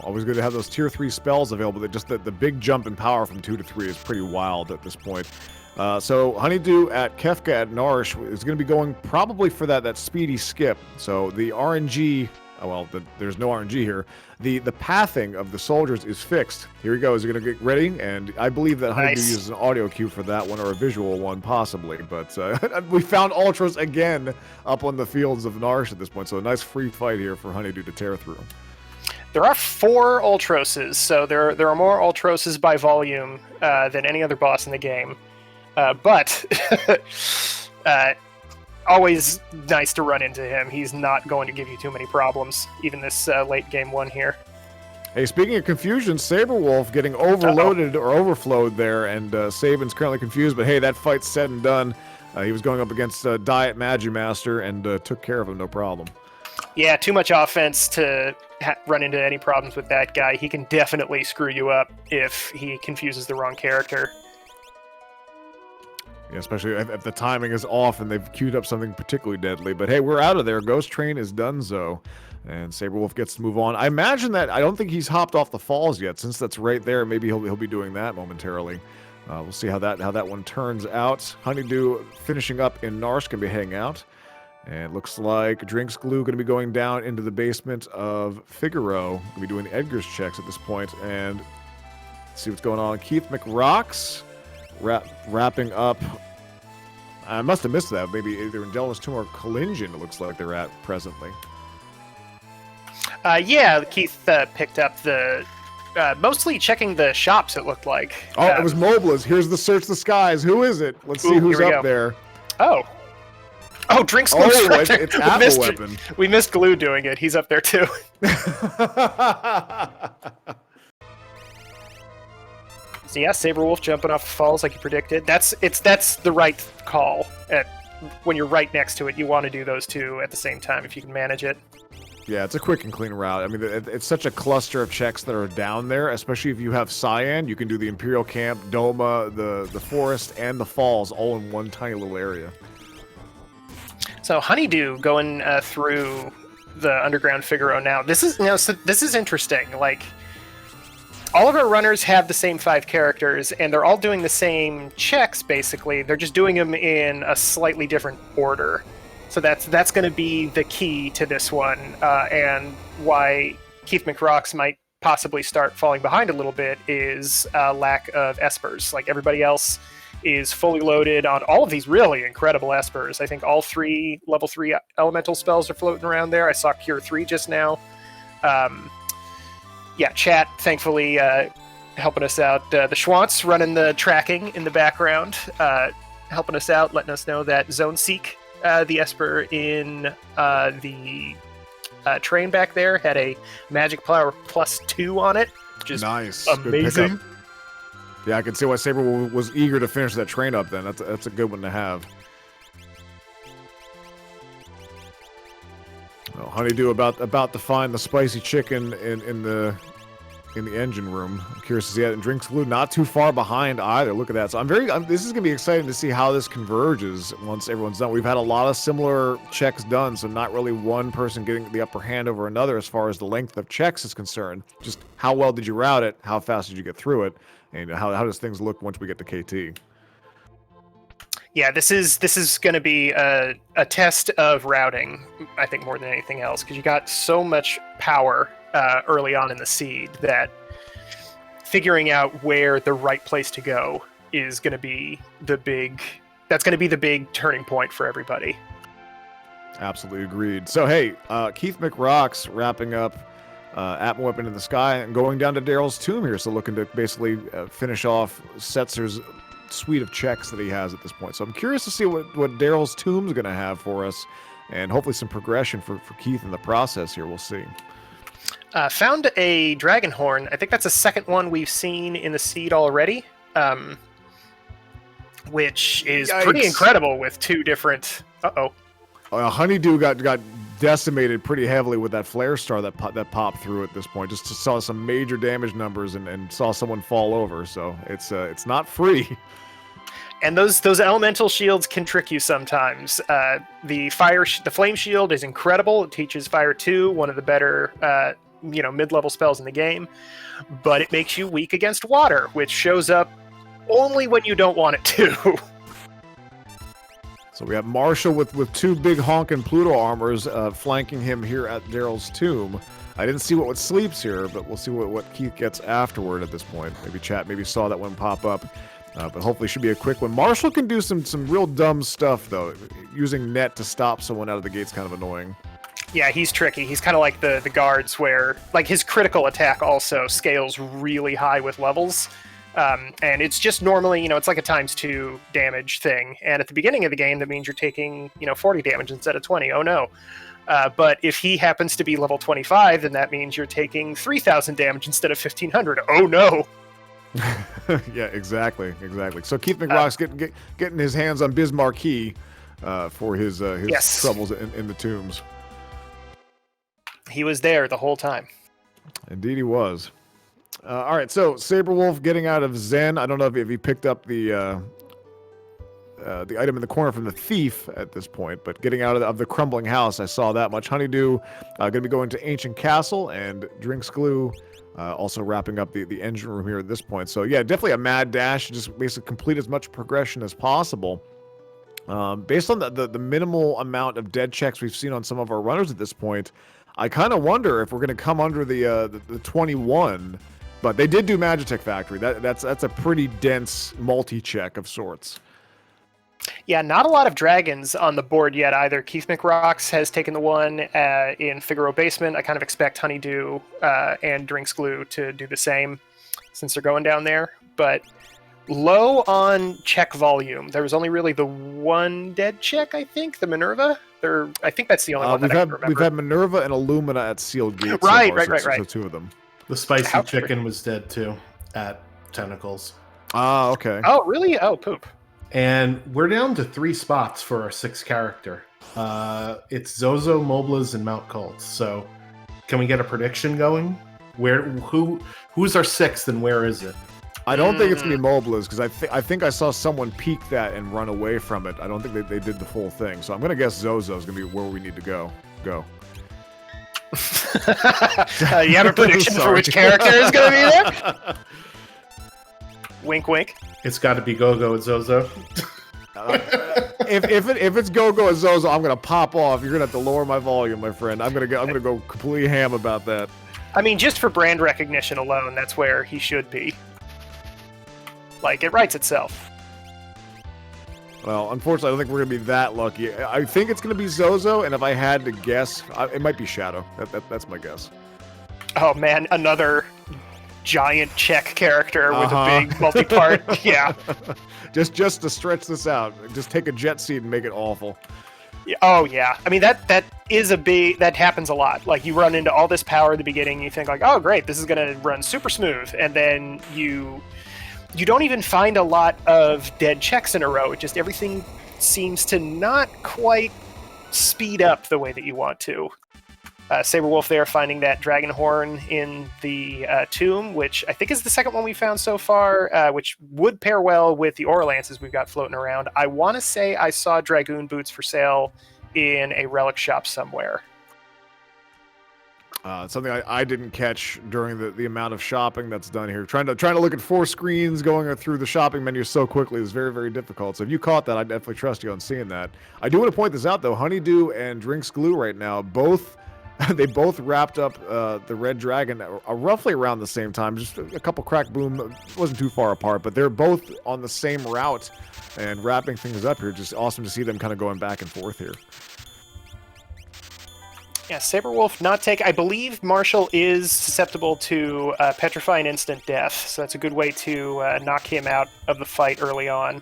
Always good to have those tier 3 spells available. Just the big jump in power from 2 to 3 is pretty wild at this point. So Honeydew at Kefka at Narsh is going to be going probably for that speedy skip. So the RNG... there's no RNG here. The pathing of the soldiers is fixed. Here he goes. He's going to get ready, and I believe that Honeydew uses an audio cue for that one, or a visual one, possibly. But we found Ultras again up on the fields of Narsh at this point, so a nice free fight here for Honeydew to tear through. There are 4 Ultroses, so there are more Ultroses by volume than any other boss in the game. But always nice to run into him. He's not going to give you too many problems, even this late game one here. Hey, speaking of confusion, Saberwolf getting overloaded or overflowed there, and Saban's currently confused, but hey, that fight's said and done. He was going up against Diet Magimaster and took care of him, no problem. Yeah, too much offense to run into any problems with that guy. He can definitely screw you up if he confuses the wrong character. Yeah, especially if the timing is off and they've queued up something particularly deadly. But hey, we're out of there. Ghost Train is donezo. And Saberwolf gets to move on. I imagine that I don't think he's hopped off the falls yet, since that's right there. Maybe he'll be doing that momentarily. We'll see how that one turns out. Honeydew finishing up in Narsh, gonna be heading out. And it looks like Drinks Glue going to be going down into the basement of Figaro. Going to be doing the Edgar's checks at this point. And see what's going on. Keith McRocks wrapping up. I must have missed that. Maybe either in Delmas Tomb or Collision it looks like they're at presently. Yeah, Keith picked up the... mostly checking the shops, it looked like. Oh, it was Mobilis. Here's the Search the Skies. Who is it? Let's see who's up there. Oh, Drinks Glue. Oh, it's Apple Weapon. We missed Glue doing it. He's up there too. So yeah, Saberwolf jumping off the falls like you predicted. That's the right call. When you're right next to it, you want to do those two at the same time if you can manage it. Yeah, it's a quick and clean route. I mean, it's such a cluster of checks that are down there, especially if you have Cyan. You can do the Imperial Camp, Doma, the Forest, and the Falls all in one tiny little area. So Honeydew going through the underground Figaro now. This is interesting. Like, all of our runners have the same 5 characters, and they're all doing the same checks. Basically, they're just doing them in a slightly different order. So that's going to be the key to this one, and why Keith McRocks might possibly start falling behind a little bit is lack of espers. Like, everybody else is fully loaded on all of these really incredible espers. I think all 3 level 3 elemental spells are floating around there. I saw Cure 3 just now. Yeah, chat, thankfully, helping us out. The Schwantz running the tracking in the background, helping us out, letting us know that Zone Seek, the esper in the train back there, had a magic power +2 on it, which is nice. Amazing. Yeah, I can see why Saber was eager to finish that train up then. That's a good one to have. Well, Honeydew about to find the spicy chicken in the engine room. I'm curious to see that. And Drinks Glue not too far behind either. Look at that. So this is going to be exciting to see how this converges once everyone's done. We've had a lot of similar checks done, so not really one person getting the upper hand over another as far as the length of checks is concerned. Just how well did you route it? How fast did you get through it? And how does things look once we get to KT? Yeah, this is going to be a test of routing, I think, more than anything else, because you got so much power early on in the seed that figuring out where the right place to go is going to be the big turning point for everybody. Absolutely agreed. So hey, Keith McRocks wrapping up Atma Weapon in the Sky and going down to Daryl's Tomb here, so looking to basically finish off Setzer's suite of checks that he has at this point. So I'm curious to see what Daryl's Tomb's going to have for us, and hopefully some progression for Keith in the process here. We'll see. Found a Dragon Horn. I think that's the second one we've seen in the seed already, which is pretty incredible with 2 different... Honeydew got decimated pretty heavily with that flare star that popped through at this point. Just saw some major damage numbers and saw someone fall over. So it's not free. And those elemental shields can trick you sometimes. The flame shield is incredible. It teaches Fire 2, one of the better mid-level spells in the game. But it makes you weak against water, which shows up only when you don't want it to. So we have Marshall with 2 big honkin' Pluto armors flanking him here at Daryl's Tomb. I didn't see what sleeps here, but we'll see what Keith gets afterward at this point. Maybe chat saw that one pop up, but hopefully it should be a quick one. Marshall can do some real dumb stuff, though. Using net to stop someone out of the gate's kind of annoying. Yeah, he's tricky. He's kind of like the guards where, like, his critical attack also scales really high with levels. And it's just normally, it's like a ×2 damage thing. And at the beginning of the game, that means you're taking, 40 damage instead of 20. Oh, no. But if he happens to be level 25, then that means you're taking 3,000 damage instead of 1,500. Oh, no. Yeah, exactly. So Keith McRock's getting his hands on Bismarcky for his troubles in the tombs. He was there the whole time. Indeed he was. All right, so Saberwolf getting out of Zen. I don't know if he picked up the item in the corner from the thief at this point, but getting out of the crumbling house, I saw that much. Honeydew going to be going to Ancient Castle, and Drinks Glue Also wrapping up the engine room here at this point. So yeah, definitely a mad dash. Just basically complete as much progression as possible. Based on the minimal amount of dead checks we've seen on some of our runners at this point, I kind of wonder if we're going to come under the 21. But they did do Magitech Factory. That's a pretty dense multi-check of sorts. Yeah, not a lot of dragons on the board yet either. Keith McRocks has taken the one in Figaro Basement. I kind of expect Honeydew and Drinks Glue to do the same since they're going down there. But low on check volume. There was only really the one dead check, I think, the Minerva. I think that's the only one that I can remember. We've had Minerva and Illumina at sealed gates. Right. So two of them. The spicy chicken was dead too at Tentacles. Ah, okay. Oh, really? Oh, poop. And we're down to 3 spots for our 6th character. It's Zozo, Moblas, and Mount Cult. So, can we get a prediction going? Who's our 6th, and where is it? I don't think it's gonna be Moblas because I think I saw someone peek that and run away from it. I don't think they did the full thing. So I'm gonna guess Zozo is gonna be where we need to go. You have a prediction for which character is gonna be there? Wink, wink. It's got to be Gogo and Zozo. If it's Gogo and Zozo, I'm gonna pop off. You're gonna have to lower my volume, my friend. I'm gonna go completely ham about that. I mean, just for brand recognition alone, that's where he should be. Like, it writes itself. Well, unfortunately, I don't think we're gonna be that lucky. I think it's gonna be Zozo, and if I had to guess, it might be Shadow. That's my guess. Oh man, another giant check character with a big multi-part. Yeah. Just to stretch this out, just take a jet seat and make it awful. Yeah. Oh yeah. I mean that happens a lot. Like you run into all this power at the beginning, you think like, oh great, this is gonna run super smooth, and then you don't even find a lot of dead checks in a row. It just everything seems to not quite speed up the way that you want to. Saberwolf there finding that dragon horn in the tomb, which I think is the second one we found so far, which would pair well with the aura lances we've got floating around. I want to say I saw dragoon boots for sale in a relic shop somewhere. Something I didn't catch during the amount of shopping that's done here. Trying to look at 4 screens going through the shopping menu so quickly is very, very difficult. So if you caught that, I definitely trust you on seeing that. I do want to point this out though. Honeydew and Drinks Glue right now they both wrapped up the Red Dragon roughly around the same time. Just a couple crack boom. It wasn't too far apart, but they're both on the same route and wrapping things up here. Just awesome to see them kind of going back and forth here. Yeah, Saberwolf not take. I believe Marshall is susceptible to petrify and instant death, so that's a good way to knock him out of the fight early on.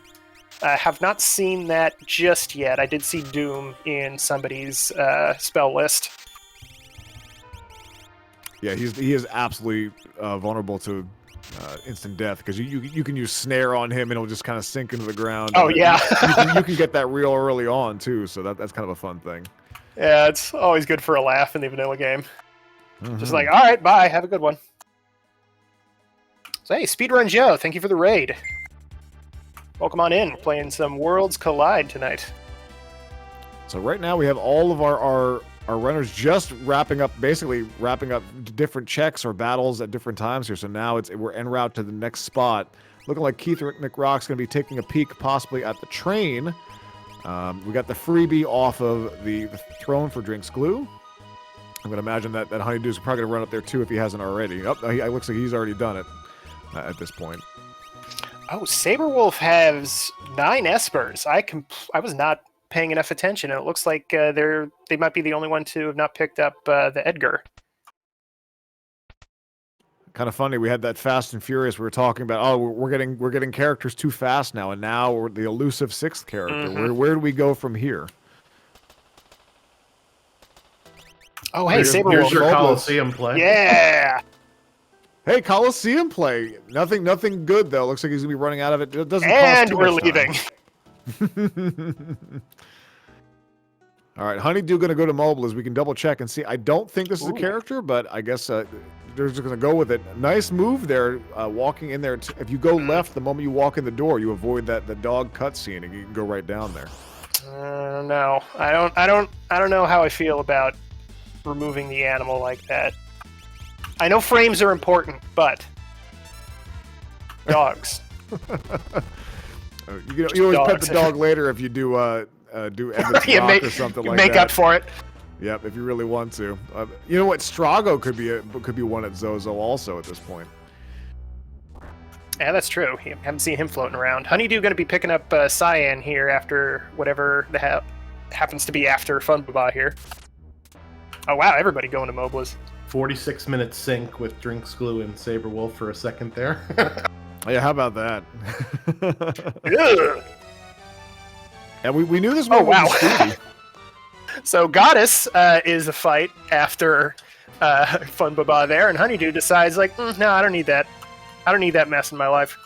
Have not seen that just yet. I did see Doom in somebody's spell list. Yeah, he is absolutely vulnerable to instant death because you can use snare on him and it'll just kind of sink into the ground. Oh yeah, you can get that real early on too, so that's kind of a fun thing. Yeah, it's always good for a laugh in the vanilla game. Just like, all right, bye, have a good one. So hey, Speedrun Joe, thank you for the raid. Welcome on in. We're playing some Worlds Collide tonight. So right now we have all of our runners just basically wrapping up different checks or battles at different times here. So now we're en route to the next spot. Looking like Keith McRock's going to be taking a peek possibly at the train. We got the freebie off of the throne for Drinks Glue. I'm going to imagine that Honeydew's probably going to run up there too if he hasn't already. Oh, it looks like he's already done it at this point. Oh, Saberwolf has 9 espers. I was not paying enough attention, and it looks like they might be the only one to have not picked up the Edgar. Kind of funny. We had that Fast and Furious. We were talking about. Oh, we're getting characters too fast now, and now we're the elusive 6th character. Where do we go from here? Oh, hey, Saberwolf. Here's your Coliseum play. Yeah. Hey, Coliseum play. Nothing good though. Looks like he's gonna be running out of it. It doesn't and cost too we're much leaving. All right, Honeydew gonna go to mobile as we can double check and see. I don't think this is a character, but I guess they're just gonna go with it. Nice move there, walking in there. If you go left the moment you walk in the door, you avoid the dog cutscene and you can go right down there. No, I don't know how I feel about removing the animal like that. I know frames are important, but dogs. You always pet the dog later if you do Edmund's Rock or something like that. Make up for it. Yep, if you really want to. You know what? Strago could be one at Zozo also at this point. Yeah, that's true. Haven't seen him floating around. Honeydew going to be picking up Cyan here after whatever the hell happens to be after Funbaba here. Oh wow, everybody going to Moblas. 46-minute sync with Drinks Glue and Saber Wolf for a second there. Yeah, how about that? Ugh. And we knew this Oh one wow. was speedy. So Goddess is a fight after Funbaba there, and Honeydew decides like, no, I don't need that. I don't need that mess in my life.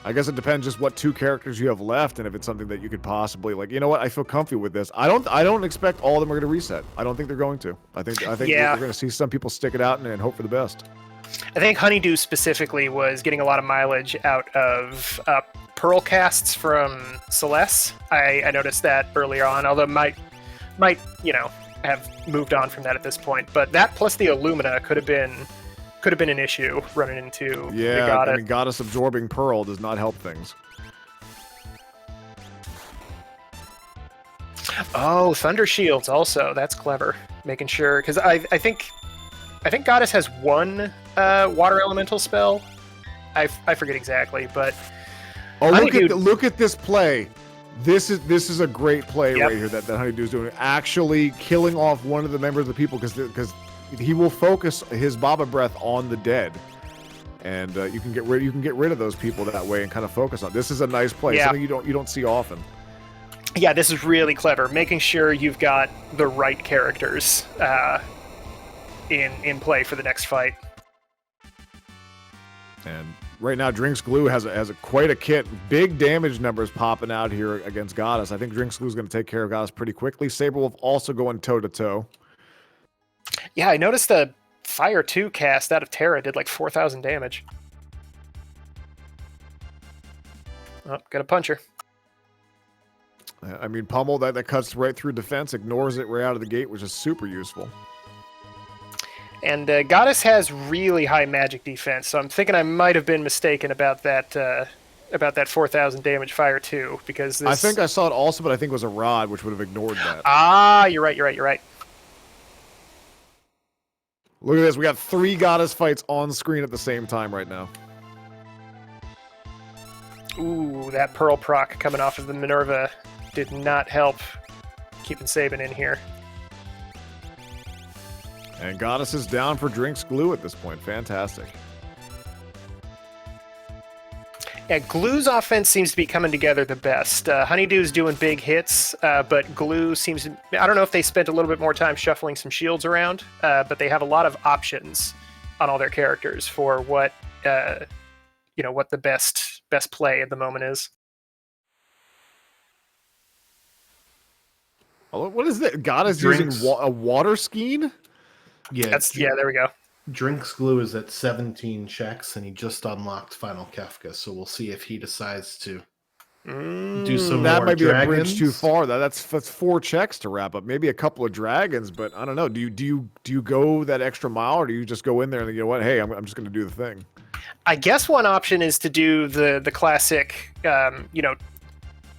I guess it depends just what 2 characters you have left, and if it's something that you could possibly like. You know what? I feel comfy with this. I don't expect all of them are going to reset. I don't think they're going to. I think Yeah. we're going to see some people stick it out and hope for the best. I think Honeydew specifically was getting a lot of mileage out of Pearl casts from Celeste. I noticed that earlier on, although might have moved on from that at this point. But that plus the Illumina could have been an issue running into the Goddess. I mean, Goddess absorbing Pearl does not help things. Oh, Thunder Shields also. That's clever. Making sure, because I think Goddess has one water elemental spell. I forget exactly, but look at this play. This is a great play right here that Honeydew is doing. Actually killing off one of the members of the people because he will focus his Baba Breath on the dead, and you can get rid of those people that way and kind of focus on. This is a nice play, something you don't see often. Yeah, this is really clever. Making sure you've got the right characters in play for the next fight. And right now, Drinks Glue has quite a kit. Big damage numbers popping out here against Goddess. I think Drinks Glue is going to take care of Goddess pretty quickly. Saberwolf also going toe to toe. Yeah, I noticed the Fire 2 cast out of Terra did like 4,000 damage. Oh, got a puncher. I mean, Pummel, that cuts right through defense, ignores it right out of the gate, which is super useful. And Goddess has really high magic defense, so I'm thinking I might have been mistaken about that 4,000 damage Fire 2, because this... I think I saw it also, but I think it was a rod, which would have ignored that. Ah, you're right. Look at this. We got 3 Goddess fights on screen at the same time right now. Ooh, that Pearl proc coming off of the Minerva did not help keeping Sabin in here. And Goddess is down for Drinks Glue at this point. Fantastic. Yeah, Glue's offense seems to be coming together the best. Honeydew's doing big hits, but Glue seems to... I don't know if they spent a little bit more time shuffling some shields around, but they have a lot of options on all their characters for what the best play at the moment is. Oh, what is that? Goddess using a water skiing? Yeah, there we go. Drinks Glue is at 17 checks, and he just unlocked Final Kefka, so we'll see if he decides to do some that more might be dragons. a bridge too far. That's 4 checks to wrap up. Maybe a couple of dragons, but I don't know. Do you go that extra mile, or do you just go in there and you know what? Hey, I'm just going to do the thing. I guess one option is to do the classic,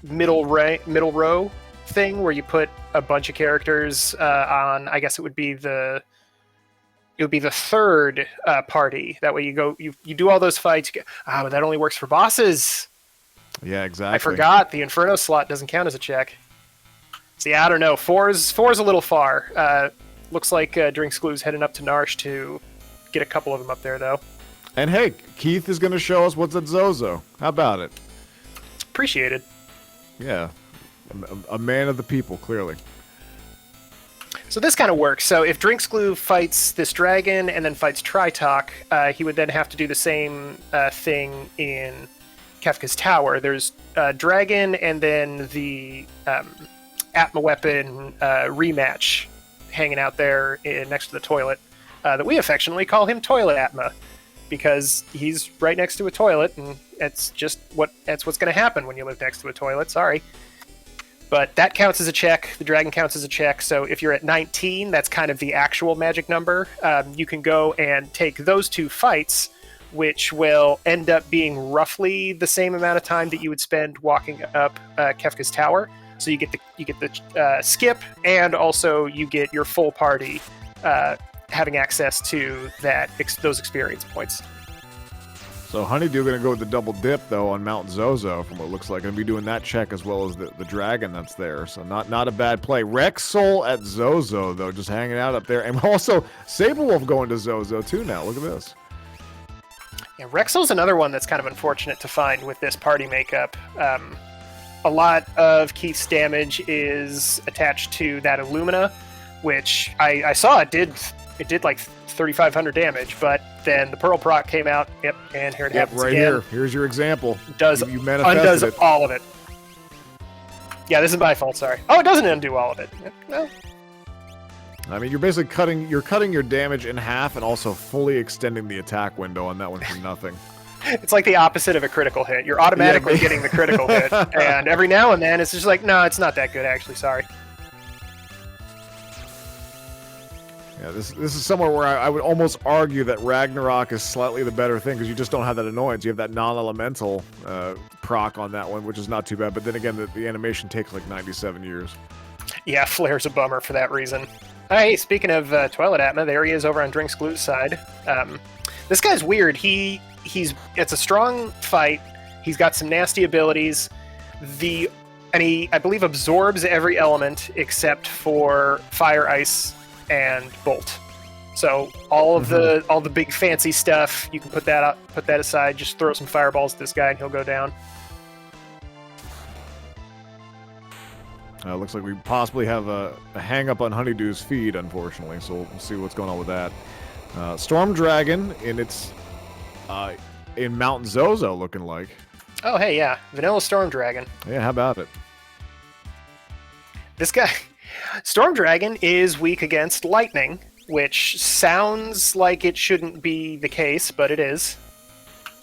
middle row thing where you put a bunch of characters on. I guess it would be the third party. That way you do all those fights. But that only works for bosses. Yeah, exactly. I forgot the Inferno slot doesn't count as a check. See, I don't know. Four is a little far. Looks like Drinks Glue's heading up to Narsh to get a couple of them up there, though. And hey, Keith is going to show us what's at Zozo. How about it? Appreciated. Yeah, a man of the people, clearly. So this kind of works. So if Drinks Glue fights this dragon and then fights Tritok, he would then have to do the same thing in Kefka's Tower. There's dragon and then the Atma weapon rematch hanging out there next to the toilet that we affectionately call him Toilet Atma, because he's right next to a toilet, and that's what's going to happen when you live next to a toilet. Sorry. But that counts as a check. The dragon counts as a check. So if you're at 19, that's kind of the actual magic number. You can go and take those 2 fights, which will end up being roughly the same amount of time that you would spend walking up Kefka's tower. So you get the skip, and also you get your full party having access to those experience points. So Honeydew going to go with the double dip, though, on Mount Zozo, from what it looks like. Going to be doing that check as well as the dragon that's there. So not a bad play. Rexol at Zozo, though, just hanging out up there. And also, Saberwolf going to Zozo, too, now. Look at this. Yeah, Rexol's another one that's kind of unfortunate to find with this party makeup. A lot of Keith's damage is attached to that Illumina, which I saw it did like 3,500 damage, but then the Pearl proc came out. Yep, and here it happens right again. here. Here's your example. You Undoes it. all of it. Yeah, this is my fault. Sorry. Oh, it doesn't undo all of it. No. I mean, you're basically cutting your damage in half and also fully extending the attack window on that one for nothing. It's like the opposite of a critical hit. You're automatically getting the critical hit, and every now and then it's just like, no, it's not that good actually. Sorry. Yeah, this is somewhere where I would almost argue that Ragnarok is slightly the better thing because you just don't have that annoyance. You have that non-elemental proc on that one, which is not too bad. But then again, the animation takes like 97 years. Yeah, Flare's a bummer for that reason. Hey, speaking of Twilight Atma, there he is over on Drinks Glue's side. This guy's weird. It's a strong fight. He's got some nasty abilities. And he, I believe, absorbs every element except for fire, ice, and bolt. So all of the big fancy stuff, you can put that aside. Just throw some fireballs at this guy, and he'll go down. Looks like we possibly have a hang-up on Honeydew's feed, unfortunately, so we'll see what's going on with that. Storm Dragon in Mount Zozo, looking like. Oh, hey, yeah. Vanilla Storm Dragon. Yeah, how about it? This guy, Storm Dragon, is weak against lightning, which sounds like it shouldn't be the case, but it is.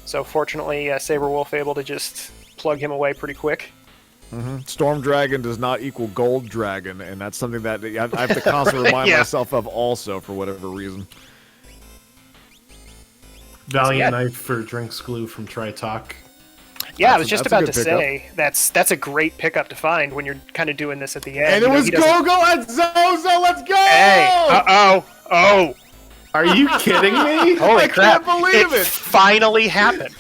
So fortunately, Saberwolf able to just plug him away pretty quick. Storm Dragon does not equal Gold Dragon, and that's something that I have to constantly remind myself of also, for whatever reason. Valiant Knife for Drinks Glue from Tritalk. Yeah, I was just about to say, that's a great pickup to find when you're kind of doing this at the end. And it was Go-Go at Zozo, let's go! Hey, oh. Are you kidding me? Holy crap. I can't believe it! Finally happened.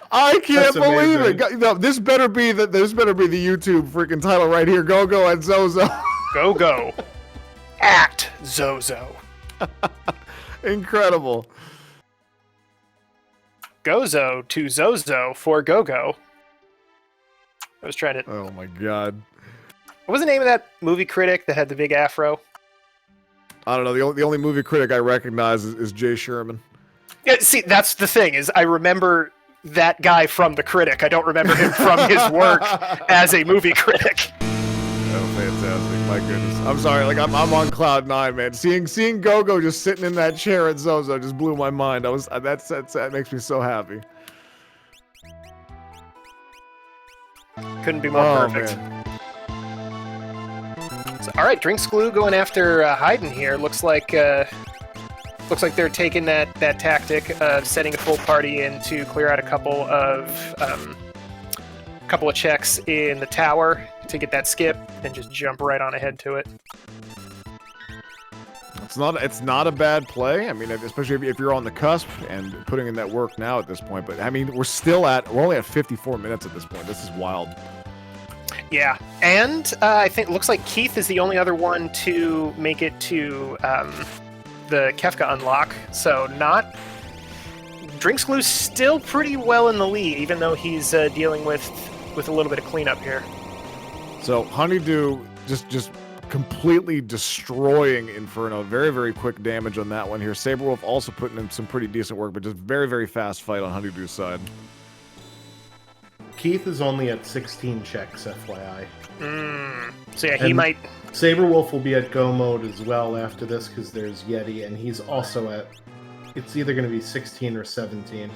I can't believe it. No, this better be the YouTube freaking title right here. Go-Go at Zozo. Go-Go at Zozo. Incredible. Gozo to Zozo for Go-Go. I was trying to... Oh my god. What was the name of that movie critic that had the big afro? I don't know. The only movie critic I recognize is Jay Sherman. Yeah, see, that's the thing, is I remember that guy from The Critic. I don't remember him from his work as a movie critic. Oh, fantastic. My goodness. I'm sorry, like I'm on cloud nine, man. Seeing Go-Go just sitting in that chair at Zozo just blew my mind. That makes me so happy. Couldn't be more perfect. So, all right, Drinks Glue going after Haydn here. Looks like they're taking that tactic of setting a full party in to clear out a couple of checks in the tower to get that skip, then just jump right on ahead to it. It's not a bad play. I mean, especially if you're on the cusp and putting in that work now at this point. But I mean, we're only at 54 minutes at this point. This is wild. Yeah, and I think it looks like Keith is the only other one to make it to the Kefka unlock. So Drinks Glue still pretty well in the lead, even though he's dealing with a little bit of cleanup here. So Honeydew just completely destroying Inferno. Very, very quick damage on that one here. Saberwolf also putting in some pretty decent work, but just very, very fast fight on Honeydew's side. Keith is only at 16 checks, FYI. So yeah, he might... Saberwolf will be at go mode as well after this because there's Yeti, and he's also at... It's either going to be 16 or 17.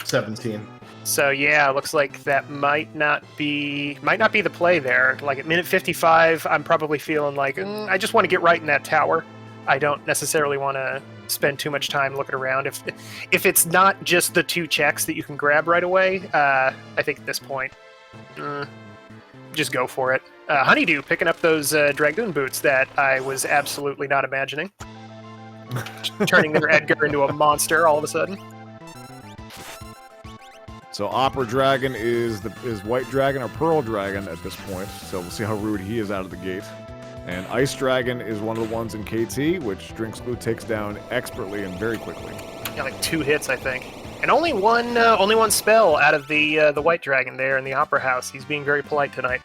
17. So yeah, looks like that might not be the play there. Like at minute 55, I'm probably feeling like I just want to get right in that tower. I don't necessarily want to spend too much time looking around. If it's not just the 2 checks that you can grab right away, I think at this point, just go for it. Honeydew picking up those Dragoon boots that I was absolutely not imagining. Turning their Edgar into a monster all of a sudden. So Opera Dragon is White Dragon or Pearl Dragon at this point, so we'll see how rude he is out of the gate. And Ice Dragon is one of the ones in KT, which Drinks Blue takes down expertly and very quickly. Yeah, like 2 hits, I think. And only one spell out of the White Dragon there in the Opera House. He's being very polite tonight.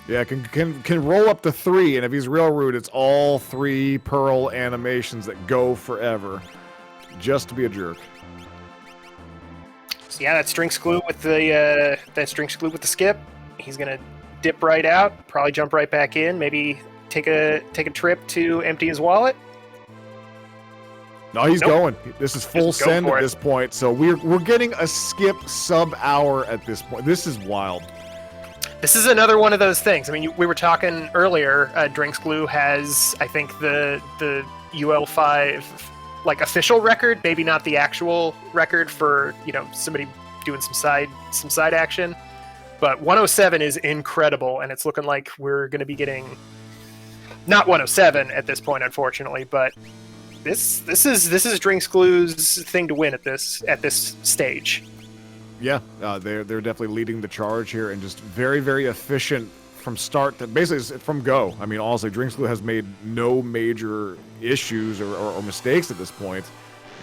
Yeah, can roll up to 3, and if he's real rude, it's all 3 Pearl animations that go forever, just to be a jerk. So yeah, that's Drinks Glue with the skip. He's gonna dip right out, probably jump right back in, maybe take a trip to empty his wallet. No, he's going. This is full send at this point, so we're getting a skip sub-hour at this point. This is wild. This is another one of those things. I mean, we were talking earlier. Drinks Glue has, I think, the UL5 like official record, maybe not the actual record for somebody doing some side action, but 107 is incredible, and it's looking like we're going to be getting not 107 at this point, unfortunately, but this is Drinks Glue's thing to win at this stage. Yeah, they're definitely leading the charge here, and just very, very efficient from start to basically from go. I mean, honestly, Drinks Glue has made no major issues or mistakes at this point,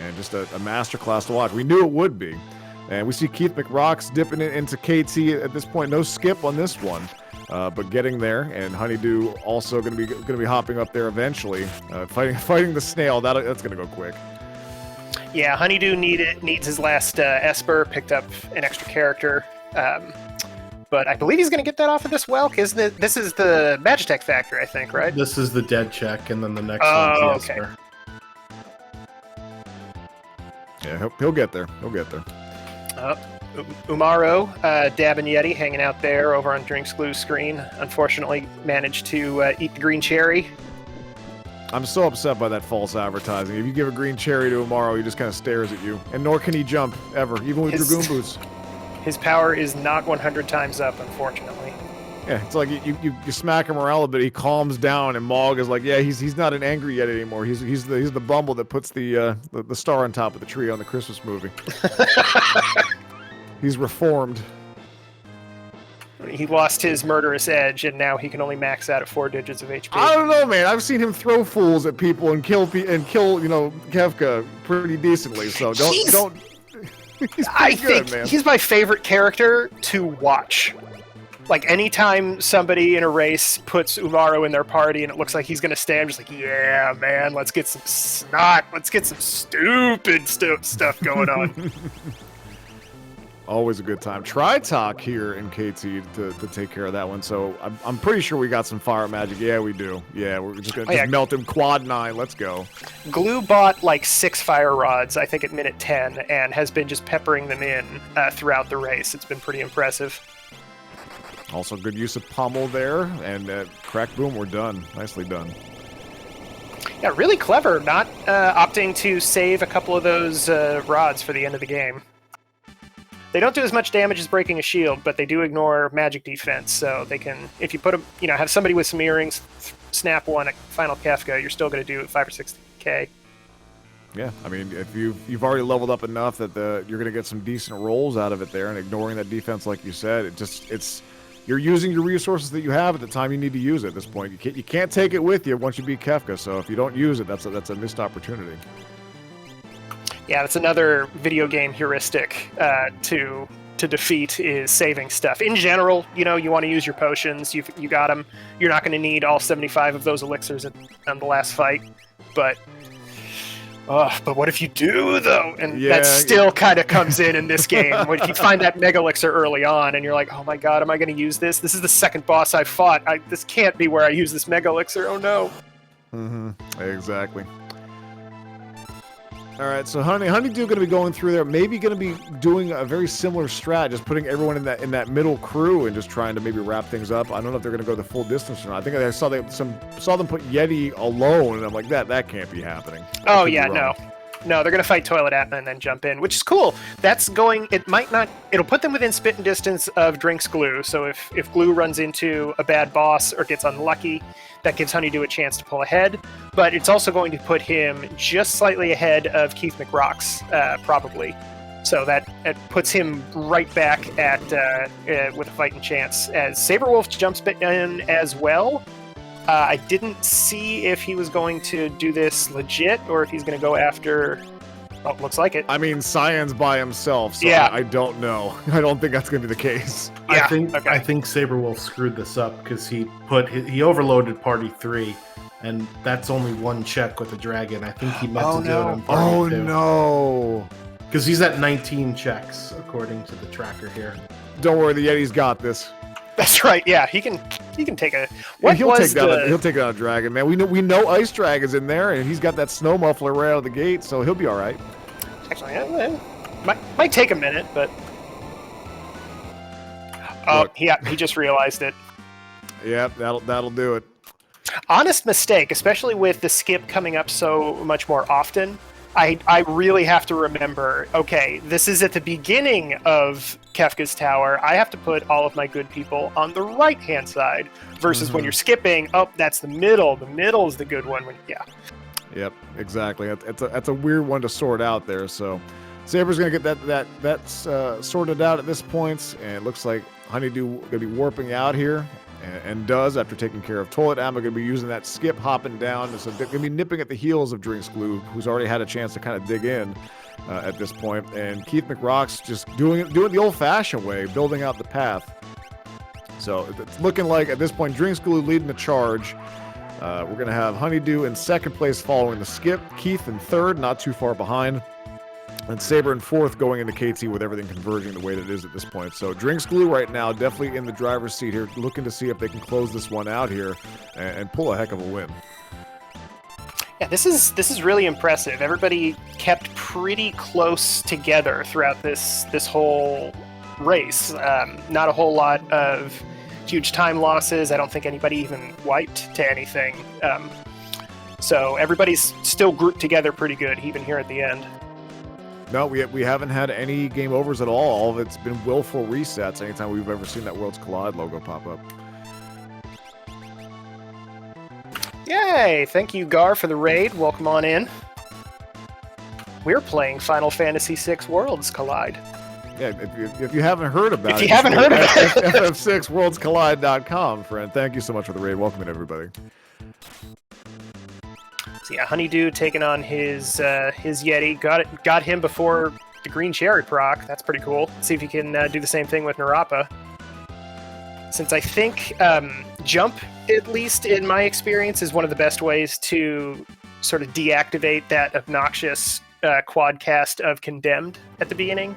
and just a masterclass to watch. We knew it would be, and we see Keith McRocks dipping it into KT at this point. No skip on this one, but getting there, and Honeydew also going to be hopping up there eventually, fighting the snail. That's going to go quick. Yeah, Honeydew needs his last Esper, picked up an extra character. But I believe he's going to get that off of this well, because this is the Magitech factor, I think, right? This is the dead check, and then the next one's the Esper. Yeah, he'll get there. He'll get there. Umaro, Dab and Yeti hanging out there over on Drinks Glue's screen. Unfortunately, managed to eat the green cherry. I'm so upset by that false advertising. If you give a green cherry to Umaro, he just kind of stares at you. And nor can he jump, ever, even with Dragoon boots. His power is not 100 times up, unfortunately. Yeah, it's like you smack him around a bit, he calms down, and Mog is like, yeah, he's not an angry yet anymore. He's the bumble that puts the star on top of the tree on the Christmas movie. He's reformed. He lost his murderous edge, and now he can only max out at 4 digits of HP. I don't know, man. I've seen him throw fools at people and kill Kefka pretty decently. So don't. I think he's my favorite character to watch. Like, anytime somebody in a race puts Umaro in their party and it looks like he's going to stay, I'm just like, yeah, man, let's get some snot. Let's get some stupid stuff going on. Always a good time. Tri-Talk here in KT to take care of that one. So I'm pretty sure we got some fire magic. Yeah, we do. Yeah, we're just going to melt him quad 9. Let's go. Glue bought like 6 fire rods, I think, at minute 10, and has been just peppering them in throughout the race. It's been pretty impressive. Also good use of Pommel there, and Crack Boom, we're done. Nicely done. Yeah, really clever, not opting to save a couple of those rods for the end of the game. They don't do as much damage as breaking a shield, but they do ignore magic defense, so they can, if you put them, have somebody with some earrings, snap one at Final Kefka, you're still going to do 5 or 6k. Yeah, I mean, if you've already leveled up enough that you're going to get some decent rolls out of it there, and ignoring that defense, like you said, you're using your resources that you have at the time you need to use it at this point. You can't take it with you once you beat Kefka, so if you don't use it, that's a missed opportunity. Yeah, that's another video game heuristic to defeat is saving stuff. In general, you want to use your potions. You got them. You're not going to need all 75 of those elixirs on the last fight. But what if you do, though? And that still kind of comes in this game. If you find that mega elixir early on and you're like, oh my god, am I going to use this? This is the second boss I've fought. This can't be where I use this mega elixir. Oh no. Mm-hmm. Exactly. All right, so Honeydew going to be going through there, maybe going to be doing a very similar strat, just putting everyone in that middle crew and just trying to maybe wrap things up. I don't know if they're going to go the full distance or not. I think I saw them put Yeti alone, and I'm like, that can't be happening. Oh yeah, no, they're going to fight Toilet Atma and then jump in, which is cool. It'll put them within spitting distance of Drink's Glue, so if Glue runs into a bad boss or gets unlucky, that gives Honeydew a chance to pull ahead, but it's also going to put him just slightly ahead of Keith McRocks, probably. So that puts him right back at with a fighting chance, as Saberwolf jumps in as well. I didn't see if he was going to do this legit or if he's going to go after... Oh, looks like it. I mean, Cyan's by himself, so yeah. I don't know. I don't think that's going to be the case. Yeah, I think Saberwolf screwed this up because he overloaded Party 3, and that's only one check with the dragon. I think he meant to do it on Party 2. Oh, no. Because he's at 19 checks, according to the tracker here. Don't worry, the Yeti's got this. That's right. Yeah, he can take a. He'll take out a dragon, man. We know Ice Dragon's in there, and he's got that snow muffler right out of the gate, so he'll be all right. Actually, might take a minute, but he just realized it. Yep, that'll do it. Honest mistake, especially with the skip coming up so much more often. I really have to remember, okay, this is at the beginning of Kefka's Tower. I have to put all of my good people on the right-hand side versus when you're skipping, that's the middle. The middle is the good one. Yep, exactly. That's a weird one to sort out there. So Saber's going to get that sorted out at this point, and it looks like Honeydew going to be warping out here. And does after taking care of Toilet Atma. Going to be using that skip, hopping down. So they're going to be nipping at the heels of Drink's Glue, who's already had a chance to kind of dig in at this point. And Keith McRocks just doing it the old-fashioned way, building out the path. So it's looking like at this point Drink's Glue leading the charge. We're going to have Honeydew in second place following the skip. Keith in third, not too far behind. And Saber in fourth going into KT with everything converging the way that it is at this point. So Drink's Glue right now definitely in the driver's seat here, looking to see if they can close this one out here and pull a heck of a win. Yeah, this is really impressive. Everybody kept pretty close together throughout this whole race. Not a whole lot of huge time losses. I don't think anybody even wiped to anything. So everybody's still grouped together pretty good, even here at the end. No, we haven't had any game overs at all. All of it's been willful resets anytime we've ever seen that Worlds Collide logo pop up. Yay! Thank you, Gar, for the raid. Welcome on in. We're playing Final Fantasy VI Worlds Collide. Yeah, if you haven't heard about it, if you haven't heard of it, ff6worldscollide.com, friend. Thank you so much for the raid. Welcome in, everybody. So yeah, Honeydew taking on his Yeti. Got him before the Green Cherry proc. That's pretty cool. Let's see if he can do the same thing with Narapa. Since I think jump, at least in my experience, is one of the best ways to sort of deactivate that obnoxious quad cast of Condemned at the beginning.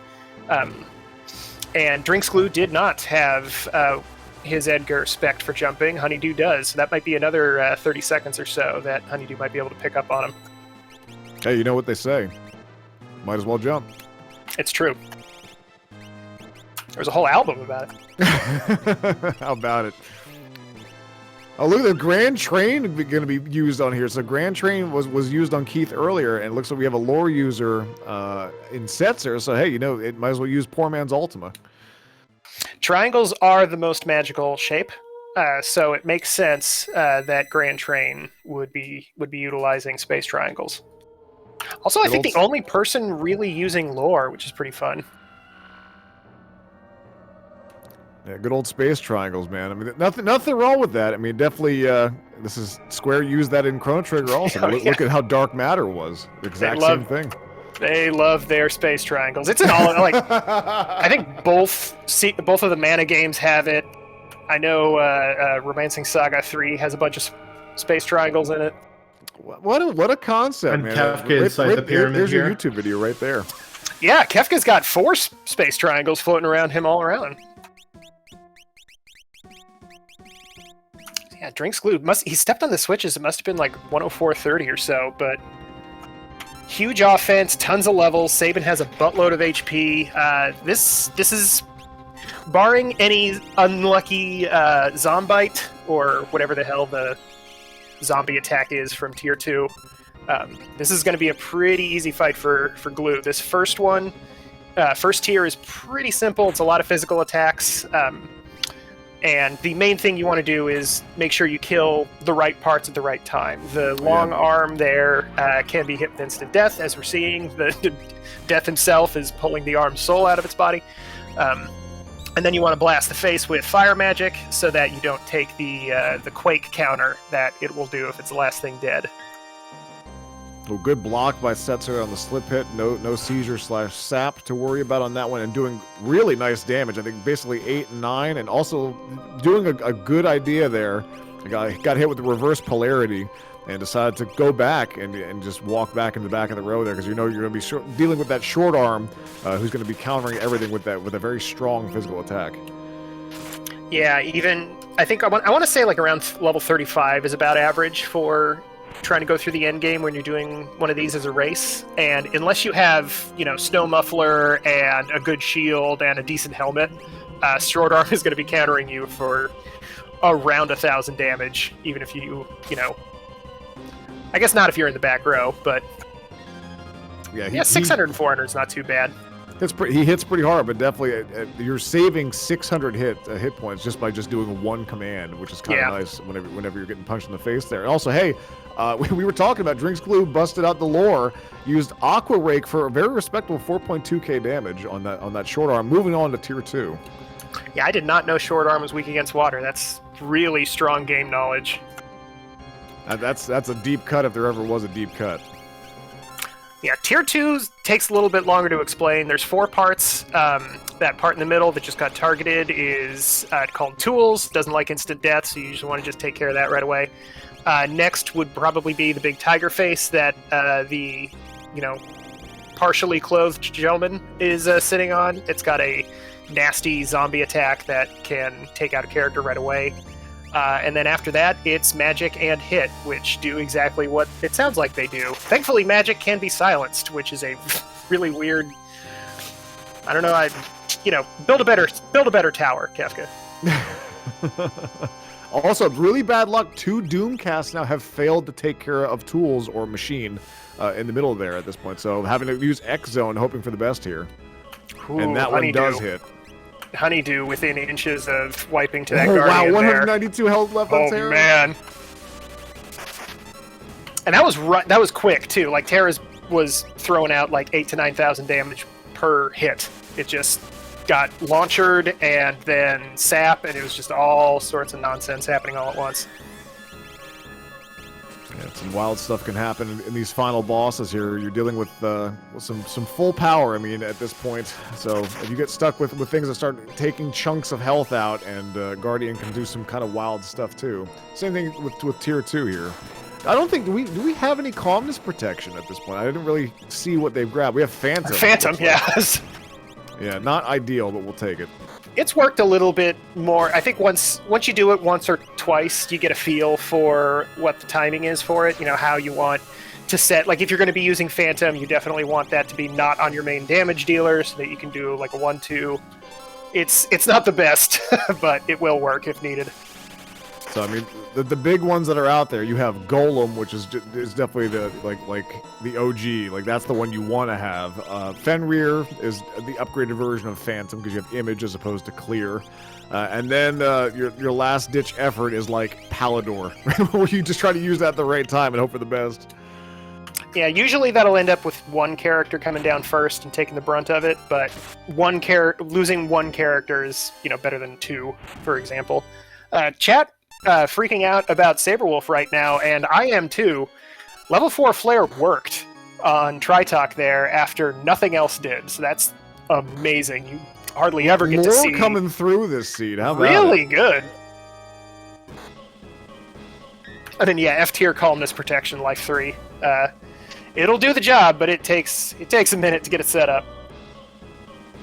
And Drink's Glue did not have his Edgar spec'd for jumping. Honeydew does. So that might be another 30 seconds or so that Honeydew might be able to pick up on him. Hey, you know what they say. Might as well jump. It's true. There's a whole album about it. How about it? Oh, look at the Grand Train going to be used on here. So Grand Train was used on Keith earlier, and it looks like we have a lore user in Setzer. So, hey, it might as well use Poor Man's Ultima. Triangles are the most magical shape, so it makes sense that Grand Train would be utilizing space triangles. Also, I think the only person really using lore, which is pretty fun. Yeah, good old space triangles, man. I mean, nothing wrong with that. I mean, definitely, this is Square used that in Chrono Trigger also. Look at how Dark Matter was. The exact same thing. They love their space triangles. It's in all I think both of the Mana games have it. I know Romancing Saga 3 has a bunch of space triangles in it. What a concept, and man! Kefka inside the pyramid. There's here. your YouTube video right there. Yeah, Kefka's got 4 space triangles floating around him all around. Yeah, Drink's Glue he stepped on the switches. It must have been like 104.30 or so, but huge offense, tons of levels. Sabin has a buttload of HP. This is, barring any unlucky Zombite or whatever the hell the zombie attack is from Tier 2, this is going to be a pretty easy fight for Glue. This first one, first tier is pretty simple. It's a lot of physical attacks. And the main thing you want to do is make sure you kill the right parts at the right time. The long arm there can be hit with instant death, as we're seeing. The death himself is pulling the arm's soul out of its body. And then you want to blast the face with fire magic so that you don't take the quake counter that it will do if it's the last thing dead. Well, good block by Setzer on the slip hit. No seizure / sap to worry about on that one, and doing really nice damage. I think basically 8 and 9, and also doing a good idea there. Got hit with the reverse polarity and decided to go back and just walk back in the back of the row there, because you know you're going to be dealing with that short arm who's going to be countering everything with a very strong physical attack. Yeah, even I think I want to say like around level 35 is about average for trying to go through the end game when you're doing one of these as a race. And unless you have, snow muffler and a good shield and a decent helmet, short arm is going to be countering you for around 1,000 damage, even if you I guess not if you're in the back row, but yeah, 600 and 400 is not too bad. He hits pretty hard, but definitely you're saving 600 hit points just by just doing one command, which is kind of nice whenever you're getting punched in the face there. And also, hey, we were talking about Drinks Glue busted out the lore, used Aqua Rake for a very respectable 4.2k damage on that short arm, moving on to tier 2. Yeah, I did not know short arm was weak against water. That's really strong game knowledge. That's a deep cut if there ever was a deep cut. Yeah, Tier 2 takes a little bit longer to explain. There's 4 parts. That part in the middle that just got targeted is called Tools. Doesn't like instant death, so you usually want to just take care of that right away. Next would probably be the big tiger face that the partially clothed gentleman is sitting on. It's got a nasty zombie attack that can take out a character right away. And then after that, it's magic and hit, which do exactly what it sounds like they do. Thankfully, magic can be silenced, which is a really weird. I don't know. Build a better tower, Kefka. Also, really bad luck. 2 Doomcasts now have failed to take care of tools or machine in the middle there at this point. So having to use X Zone, hoping for the best here. Ooh, and that one does hit. Honeydew within inches of wiping to that Wow, guardian 192 health left on Terra. Oh, man. And that was quick, too. Like, Terra was throwing out like 8,000 to 9,000 damage per hit. It just got launchered and then sap, and it was just all sorts of nonsense happening all at once. Yeah, some wild stuff can happen in these final bosses here. You're dealing with some full power, I mean, at this point. So if you get stuck with things that start taking chunks of health out, and Guardian can do some kind of wild stuff too. Same thing with Tier 2 here. I don't think, do we have any calmness protection at this point? I didn't really see what they've grabbed. We have Phantom. Phantom, yes. Yeah, not ideal, but we'll take it. It's worked a little bit more. I think once you do it once or twice, you get a feel for what the timing is for it. How you want to set. Like, if you're going to be using Phantom, you definitely want that to be not on your main damage dealer, so that you can do like a 1-2. It's not the best, but it will work if needed. So I mean, the big ones that are out there, you have Golem, which is definitely the like the OG, like that's the one you want to have. Fenrir is the upgraded version of Phantom because you have image as opposed to clear, and then your last ditch effort is like Palador, where you just try to use that at the right time and hope for the best. Yeah, usually that'll end up with one character coming down first and taking the brunt of it, but losing one character is better than 2, for example. Chat. Freaking out about Saberwolf right now, and I am too. Level 4 Flare worked on Tritalk there after nothing else did, so that's amazing. You hardly ever get to see. More coming through this seed. How about really it? Good. And then F tier calmness protection, life 3. It'll do the job, but it takes a minute to get it set up.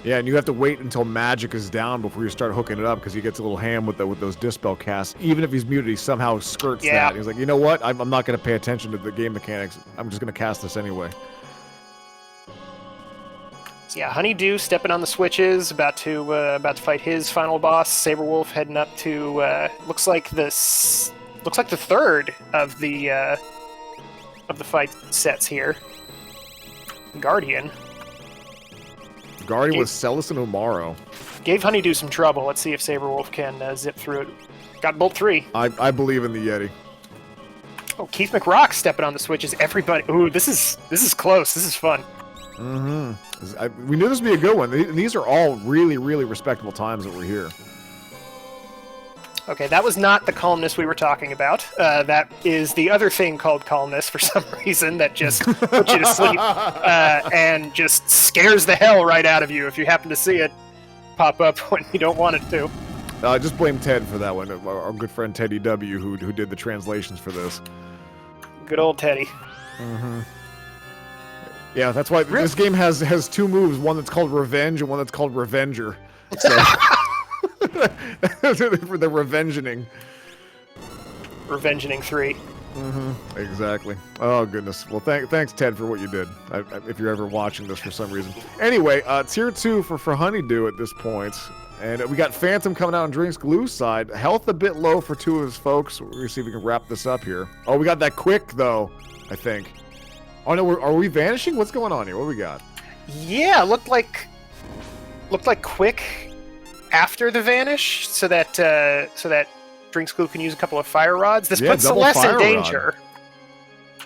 Yeah, and you have to wait until magic is down before you start hooking it up, because he gets a little ham with those Dispel casts. Even if he's muted, he somehow skirts that. He's like, you know what? I'm not going to pay attention to the game mechanics. I'm just going to cast this anyway. So yeah, Honeydew stepping on the switches, about to fight his final boss. Saberwolf heading up to looks like the third of the fight sets here. Guardian with Celis and Umaro. Gave Honeydew some trouble. Let's see if Saberwolf can zip through it. Got Bolt 3. I believe in the Yeti. Oh, Keith McRock stepping on the switches. Everybody. Ooh, this is close. This is fun. We knew this would be a good one. These are all really, really respectable times that we're here. Okay, that was not the calmness we were talking about. That is the other thing called calmness for some reason that just puts you to sleep and just scares the hell right out of you if you happen to see it pop up when you don't want it to. Just blame Ted for that one. Our good friend Teddy W, who did the translations for this. Good old Teddy. Yeah, that's why this game has two moves. One that's called Revenge and one that's called Revenger. So for the Revengening. Revengening 3. Exactly. Oh goodness. Well, thanks Ted for what you did. If you're ever watching this for some reason. Anyway, tier 2 for Honeydew at this point, and we got Phantom coming out on Drinks Glue side. Health a bit low for two of his folks. We'll see if we can wrap this up here. Oh, we got that quick though. I think. Oh no, are we vanishing? What's going on here? What do we got? Yeah, looked like quick after the vanish, so that Drinks Glue can use a couple of fire rods. This puts Celeste in danger.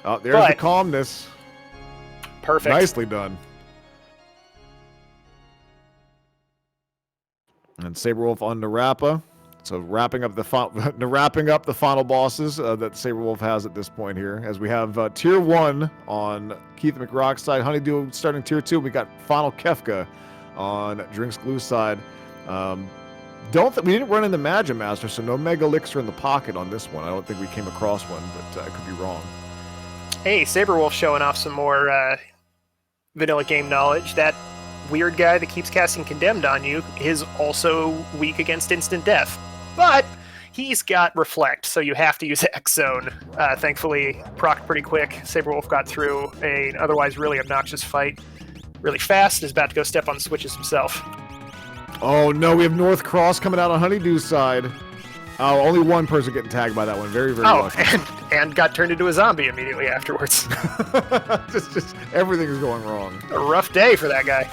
Oh, there's the calmness. Perfect. Nicely done. And Saberwolf on Narapa. So wrapping up the final bosses that Saberwolf has at this point here, as we have tier 1 on Keith McRock's side, Honeydew starting tier 2. We got final Kefka on Drinks Glue side. We didn't run into Magimaster, so no Mega Elixir in the pocket on this one. I don't think we came across one, but I could be wrong. Hey, Saberwolf showing off some more vanilla game knowledge. That weird guy that keeps casting Condemned on you is also weak against instant death. But he's got Reflect, so you have to use X-Zone. Thankfully, proc pretty quick. Saberwolf got through an otherwise really obnoxious fight really fast, is about to go step on the switches himself. Oh no, we have North Cross coming out on Honeydew's side. Oh, only one person getting tagged by that one. Very, very lucky. And got turned into a zombie immediately afterwards. just everything is going wrong. A rough day for that guy.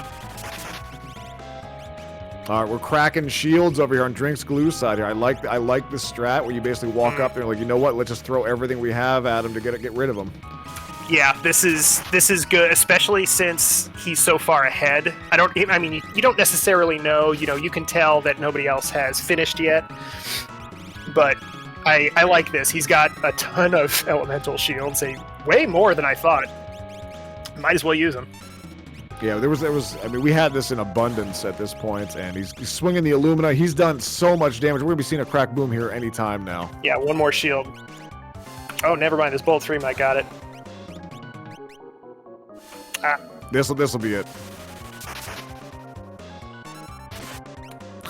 All right, we're cracking shields over here on Drinks Glue side here. I like this strat where you basically walk up there and like, you know what? Let's just throw everything we have at him to get rid of him. Yeah, this is good, especially since he's so far ahead. You don't necessarily know. You can tell that nobody else has finished yet. But I like this. He's got a ton of elemental shields, way more than I thought. Might as well use them. Yeah, there was. We had this in abundance at this point, and he's swinging the Illumina. He's done so much damage. We're gonna be seeing a crack boom here any time now. Yeah, one more shield. Oh, never mind. This Bolt 3 might got it. This'll be it.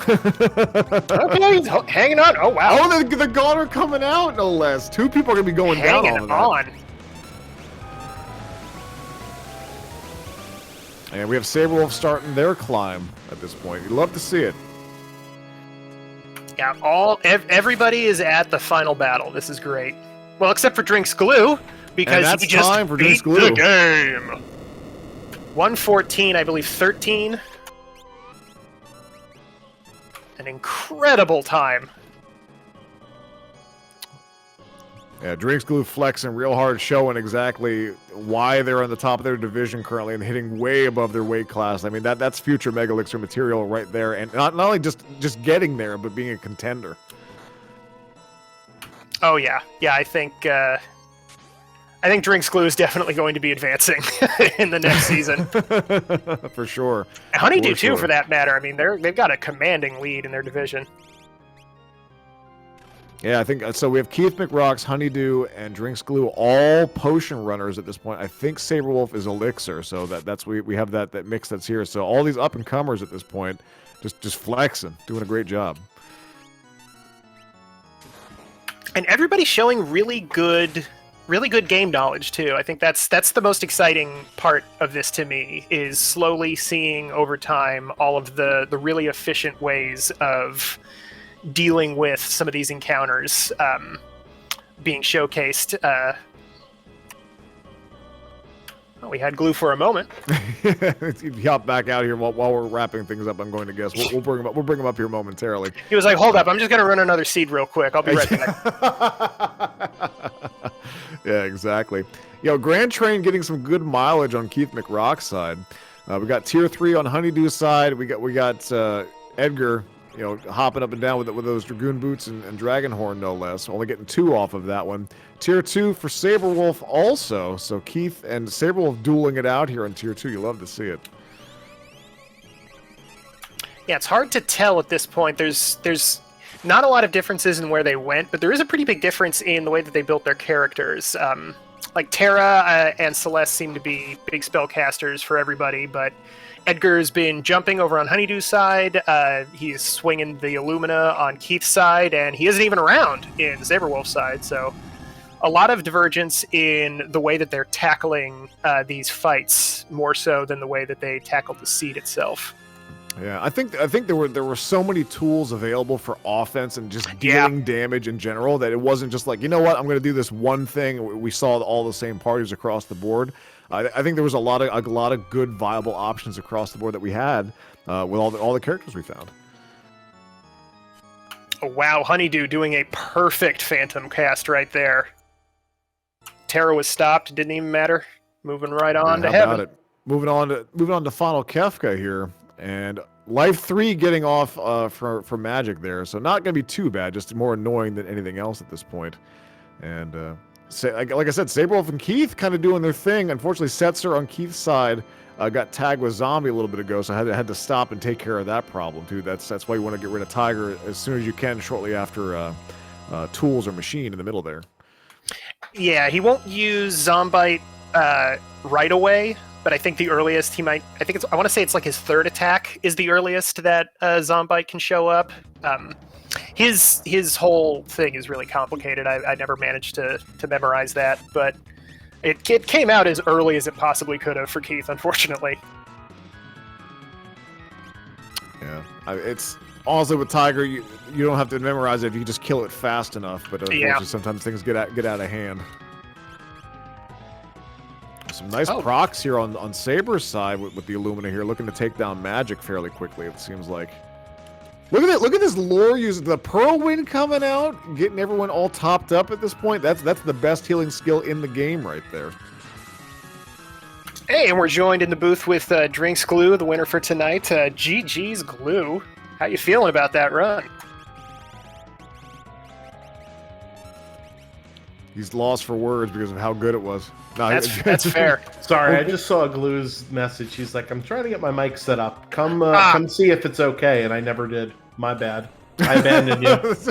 Okay, he's hanging on. Oh wow. Oh, the God are coming out, no less. Two people are gonna be going down on that. And we have Saberwolf starting their climb at this point. You'd love to see it. Yeah, everybody is at the final battle. This is great. Well, except for Drinks Glue, because he just beat the game. 114, I believe 13. An incredible time. Yeah, Drinks Glue flexing real hard, showing exactly why they're on the top of their division currently and hitting way above their weight class. I mean, that's future Mega Elixir material right there, and not only just getting there, but being a contender. Oh yeah, I think Drinks Glue is definitely going to be advancing in the next season. For sure. Honeydew too, for that matter. I mean, they've got a commanding lead in their division. Yeah, I think so. We have Keith McRock's, Honeydew, and Drinks Glue, all potion runners at this point. I think Saberwolf is Elixir, so that's we have that mix that's here. So all these up and comers at this point, just flexing, doing a great job. And everybody's showing really good really good game knowledge too. I think that's the most exciting part of this to me, is slowly seeing over time all of the really efficient ways of dealing with some of these encounters being showcased. We had glue for a moment. He hopped back out here while we're wrapping things up. I'm going to guess we'll bring him up. We'll bring him up here momentarily. He was like, "Hold up, I'm just going to run another seed real quick. I'll be right back." Yeah, exactly. Grand Train getting some good mileage on Keith McRock's side. We got tier 3 on Honeydew's side. We got Edgar, hopping up and down with those Dragoon Boots and Dragon Horn, no less. Only getting 2 off of that one. Tier 2 for Saberwolf also. So Keith and Saberwolf dueling it out here on tier 2. You love to see it. Yeah, it's hard to tell at this point. There's not a lot of differences in where they went, but there is a pretty big difference in the way that they built their characters. Like Terra and Celeste seem to be big spellcasters for everybody, but Edgar's been jumping over on Honeydew's side. He's swinging the Illumina on Keith's side, and he isn't even around in Saberwolf's side. So a lot of divergence in the way that they're tackling these fights, more so than the way that they tackled the seed itself. Yeah, I think there were so many tools available for offense and just dealing damage in general that it wasn't just like, you know what, I'm going to do this one thing. We saw all the same parties across the board. I think there was a lot of good viable options across the board that we had with all the characters we found. Oh, wow, Honeydew doing a perfect Phantom cast right there. Terra was stopped, didn't even matter. Moving right on to heaven. Moving on to Final Kefka here. And Life 3 getting off for Magic there, so not going to be too bad, just more annoying than anything else at this point. And like I said, Saberwolf and Keith kind of doing their thing. Unfortunately, Setzer on Keith's side got tagged with Zombie a little bit ago, so I had to stop and take care of that problem too. That's why you want to get rid of Tiger as soon as you can, shortly after Tools or Machine in the middle there. Yeah, he won't use Zombite right away. But I think the earliest he might, I want to say it's like his 3rd attack is the earliest that Zombite can show up. His whole thing is really complicated. I never managed to memorize that, but it came out as early as it possibly could have for Keith, unfortunately. Yeah, it's honestly with Tiger, you don't have to memorize it if you just kill it fast enough. But unfortunately, sometimes things get out of hand. Some nice procs here on Saber's side with the Illumina here, looking to take down Magic fairly quickly, it seems like. Look at this lore using the Pearl Wind coming out, getting everyone all topped up at this point. That's the best healing skill in the game right there. Hey, and we're joined in the booth with Drinks Glue, the winner for tonight. GG's Glue. How you feeling about that run? He's lost for words because of how good it was. No, that's fair. Sorry, I just saw Glue's message. He's like, I'm trying to get my mic set up. Come see if it's okay, and I never did. My bad. I abandoned you.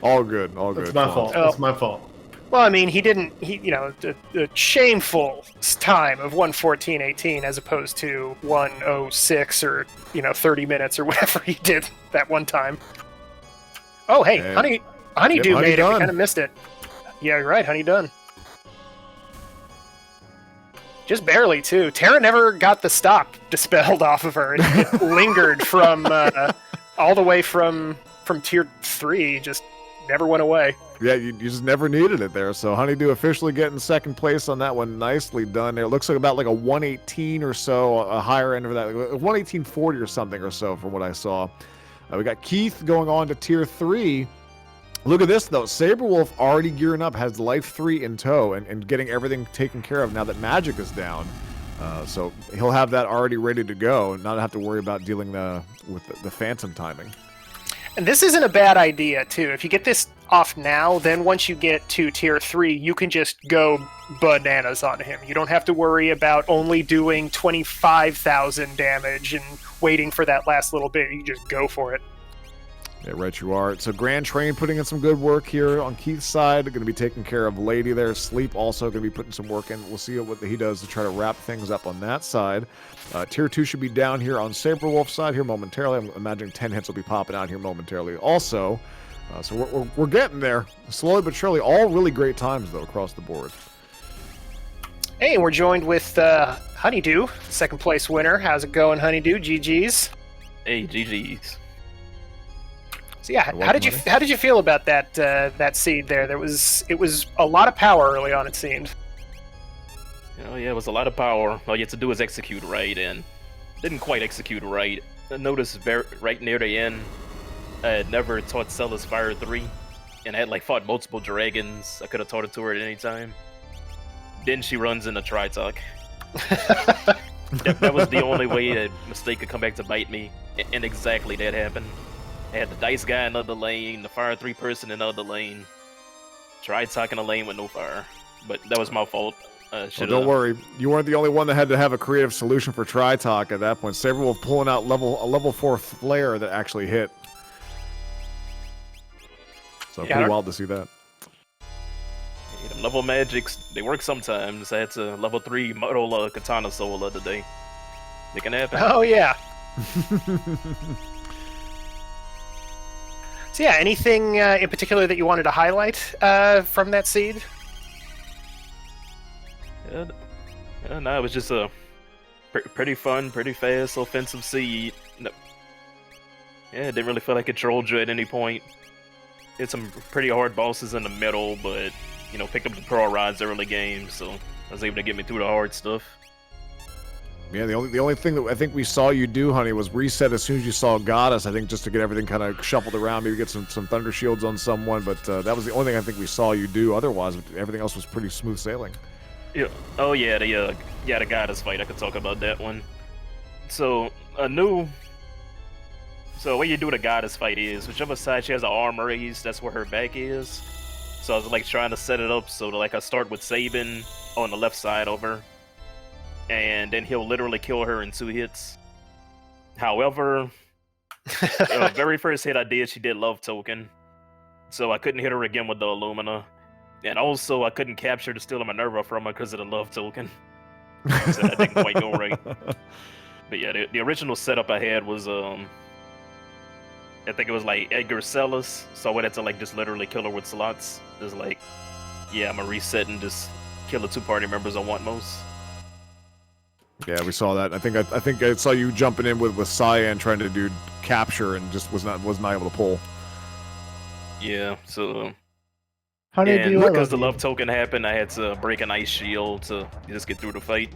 All good. It's my fault. It's my fault. Well, I mean, he the shameful time of 1:14:18 as opposed to 1:06 or 30 minutes or whatever he did that one time. Oh, hey, Honeydew made it. We kind of missed it. Yeah, you're right. Honey done. Just barely, too. Terra never got the stop dispelled off of her. It lingered from all the way from tier 3. Just never went away. Yeah, you just never needed it there. So Honeydew officially getting 2nd place on that one. Nicely done there. It looks like about like a 118 or so, a higher end of that. 118.40 or something or so from what I saw. We got Keith going on to tier 3. Look at this, though. Saberwolf already gearing up, has Life 3 in tow and getting everything taken care of now that Magic is down. So he'll have that already ready to go, not have to worry about dealing with the Phantom timing. And this isn't a bad idea, too. If you get this off now, then once you get to tier 3, you can just go bananas on him. You don't have to worry about only doing 25,000 damage and waiting for that last little bit. You just go for it. Yeah, right you are. So Grand Train putting in some good work here on Keith's side. Going to be taking care of Lady there. Sleep also going to be putting some work in. We'll see what he does to try to wrap things up on that side. Tier 2 should be down here on Saberwolf's side here momentarily. I'm imagining 10 hits will be popping out here momentarily. Also, So we're getting there, slowly but surely. All really great times though across the board. Hey, we're joined with Honeydew, second place winner. How's it going, Honeydew? GG's. Hey, GG's. So yeah, how did you feel about that seed there? It was a lot of power early on, it seemed. Oh yeah, it was a lot of power. All you had to do was execute right, and didn't quite execute right. I noticed right near the end, I had never taught Celis Fire 3, and I had like fought multiple dragons. I could have taught it to her at any time. Then she runs into Tritalk. that was the only way a mistake could come back to bite me, and exactly that happened. I had the Dice guy in another lane, the Fire 3 person in another lane, Tritalk in a lane with no fire. But that was my fault. Well, don't worry, you weren't the only one that had to have a creative solution for Tritalk at that point. Saber was pulling out a level 4 flare that actually hit. So pretty wild to see that. Yeah, them level magics, they work sometimes. I had to level 3 model Katana Soul the other day. They can happen. Oh yeah. So yeah, anything in particular that you wanted to highlight from that seed? No, it was just a pretty fun, pretty fast offensive seed. No. Yeah, it didn't really feel like it trolled you at any point. Hit some pretty hard bosses in the middle, but you know, picked up the Pearl Rods early game, so I was able to get me through the hard stuff. Yeah, the only thing that I think we saw you do, honey, was reset as soon as you saw Goddess. I think just to get everything kind of shuffled around, maybe get some Thunder Shields on someone. But that was the only thing I think we saw you do. Otherwise, everything else was pretty smooth sailing. Yeah. Oh yeah, the Goddess fight. I could talk about that one. So the way you do the Goddess fight is whichever side she has an arm raised, that's where her back is. So I was like trying to set it up so that, like, I start with Sabin on the left side of her, and then he'll literally kill her in 2 hits. However, the very first hit I did, she did Love Token, so I couldn't hit her again with the Illumina, and also I couldn't capture the Steel of Minerva from her because of the Love Token. So that didn't quite go right. But yeah, the original setup I had was I think it was like Edgar Celis, so I would have to like just literally kill her with slots. Just like, yeah, I'm gonna reset and just kill the 2 party members I want most. Yeah, we saw that. I think I saw you jumping in with Cyan trying to do capture and just was not able to pull. Yeah, so Honeydew, because the love token happened, I had to break an ice shield to just get through the fight.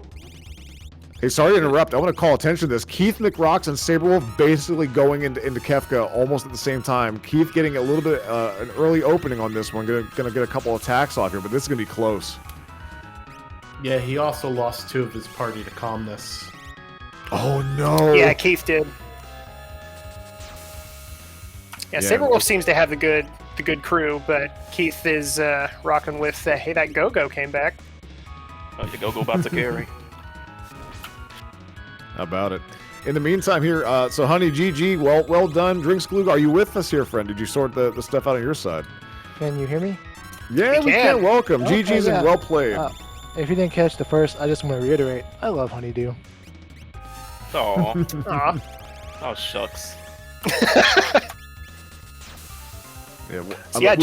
Hey, sorry to interrupt. I want to call attention to this. Keith McRocks and Saberwolf basically going into Kefka almost at the same time. Keith getting a little bit an early opening on this one. Gonna get a couple attacks off here, but this is gonna be close. Yeah, he also lost 2 of his party to calmness. Oh no! Yeah, Keith did. Yeah, Saberwolf seems to have the good crew, but Keith is rocking with hey, that Go-Go came back. Oh, the Go-Go about to carry. How about it? In the meantime here, so Honey, GG, well done. Drinks Glue, are you with us here, friend? Did you sort the stuff out on your side? Can you hear me? Yeah, we can. Welcome. Okay, GG's yeah. and well played. If you didn't catch the first, I just want to reiterate, I love Honeydew. Aw. Oh, shucks. Yeah, So, yeah,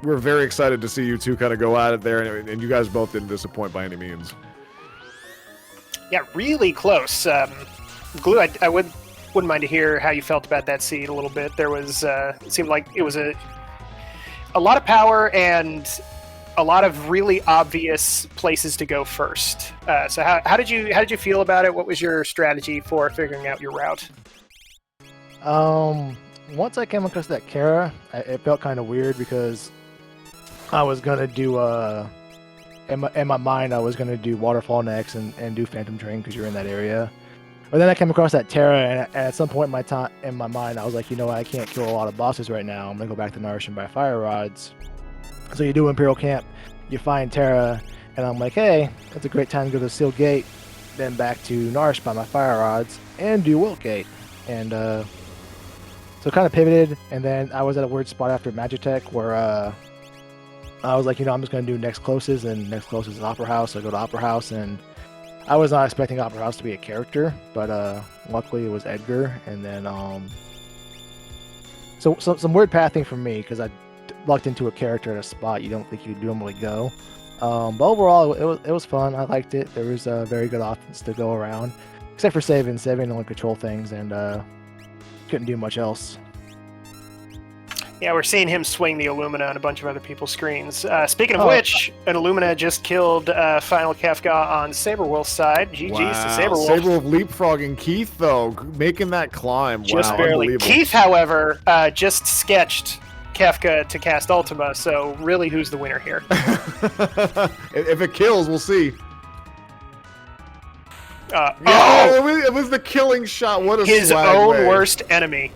we're very excited to see you two kind of go at it there, and you guys both didn't disappoint by any means. Yeah, really close. Glue, I wouldn't mind to hear how you felt about that seed a little bit. There was, it seemed like it was a lot of power and a lot of really obvious places to go first. So how did you feel about it? What was your strategy for figuring out your route? Once I came across that Kara, it felt kind of weird because I was gonna do in my mind I was gonna do Waterfall next and do Phantom Drain because you're in that area. But then I came across that Terra, and at some point in my mind I was like, you know what, I can't kill a lot of bosses right now. I'm gonna go back to Nourish and buy Fire Rods. So you do Imperial Camp, you find Terra, and I'm like, hey, that's a great time to go to Seal Gate, then back to Nourish by my Fire Rods, and do Wilt Gate. And so kind of pivoted, and then I was at a weird spot after Magitech where I was like, you know, I'm just going to do next closest, and next closest is Opera House. So I go to Opera House, and I was not expecting Opera House to be a character, but luckily it was Edgar, and then So some weird pathing for me because I lucked into a character at a spot you don't think you'd normally go. But overall, it was fun. I liked it. There was a very good offense to go around, except for saving only control things and couldn't do much else. Yeah, we're seeing him swing the Illumina on a bunch of other people's screens. Speaking of which, an Illumina just killed Final Kafka on Saberwolf's side. GG's to Saberwolf. Saberwolf leapfrogging Keith, though, making that climb. Just wow, barely. unbelievable. Keith, however, just sketched Kafka to cast Ultima, so really who's the winner here? If it kills, we'll see. It was the killing shot. What a his swag own way. worst enemy.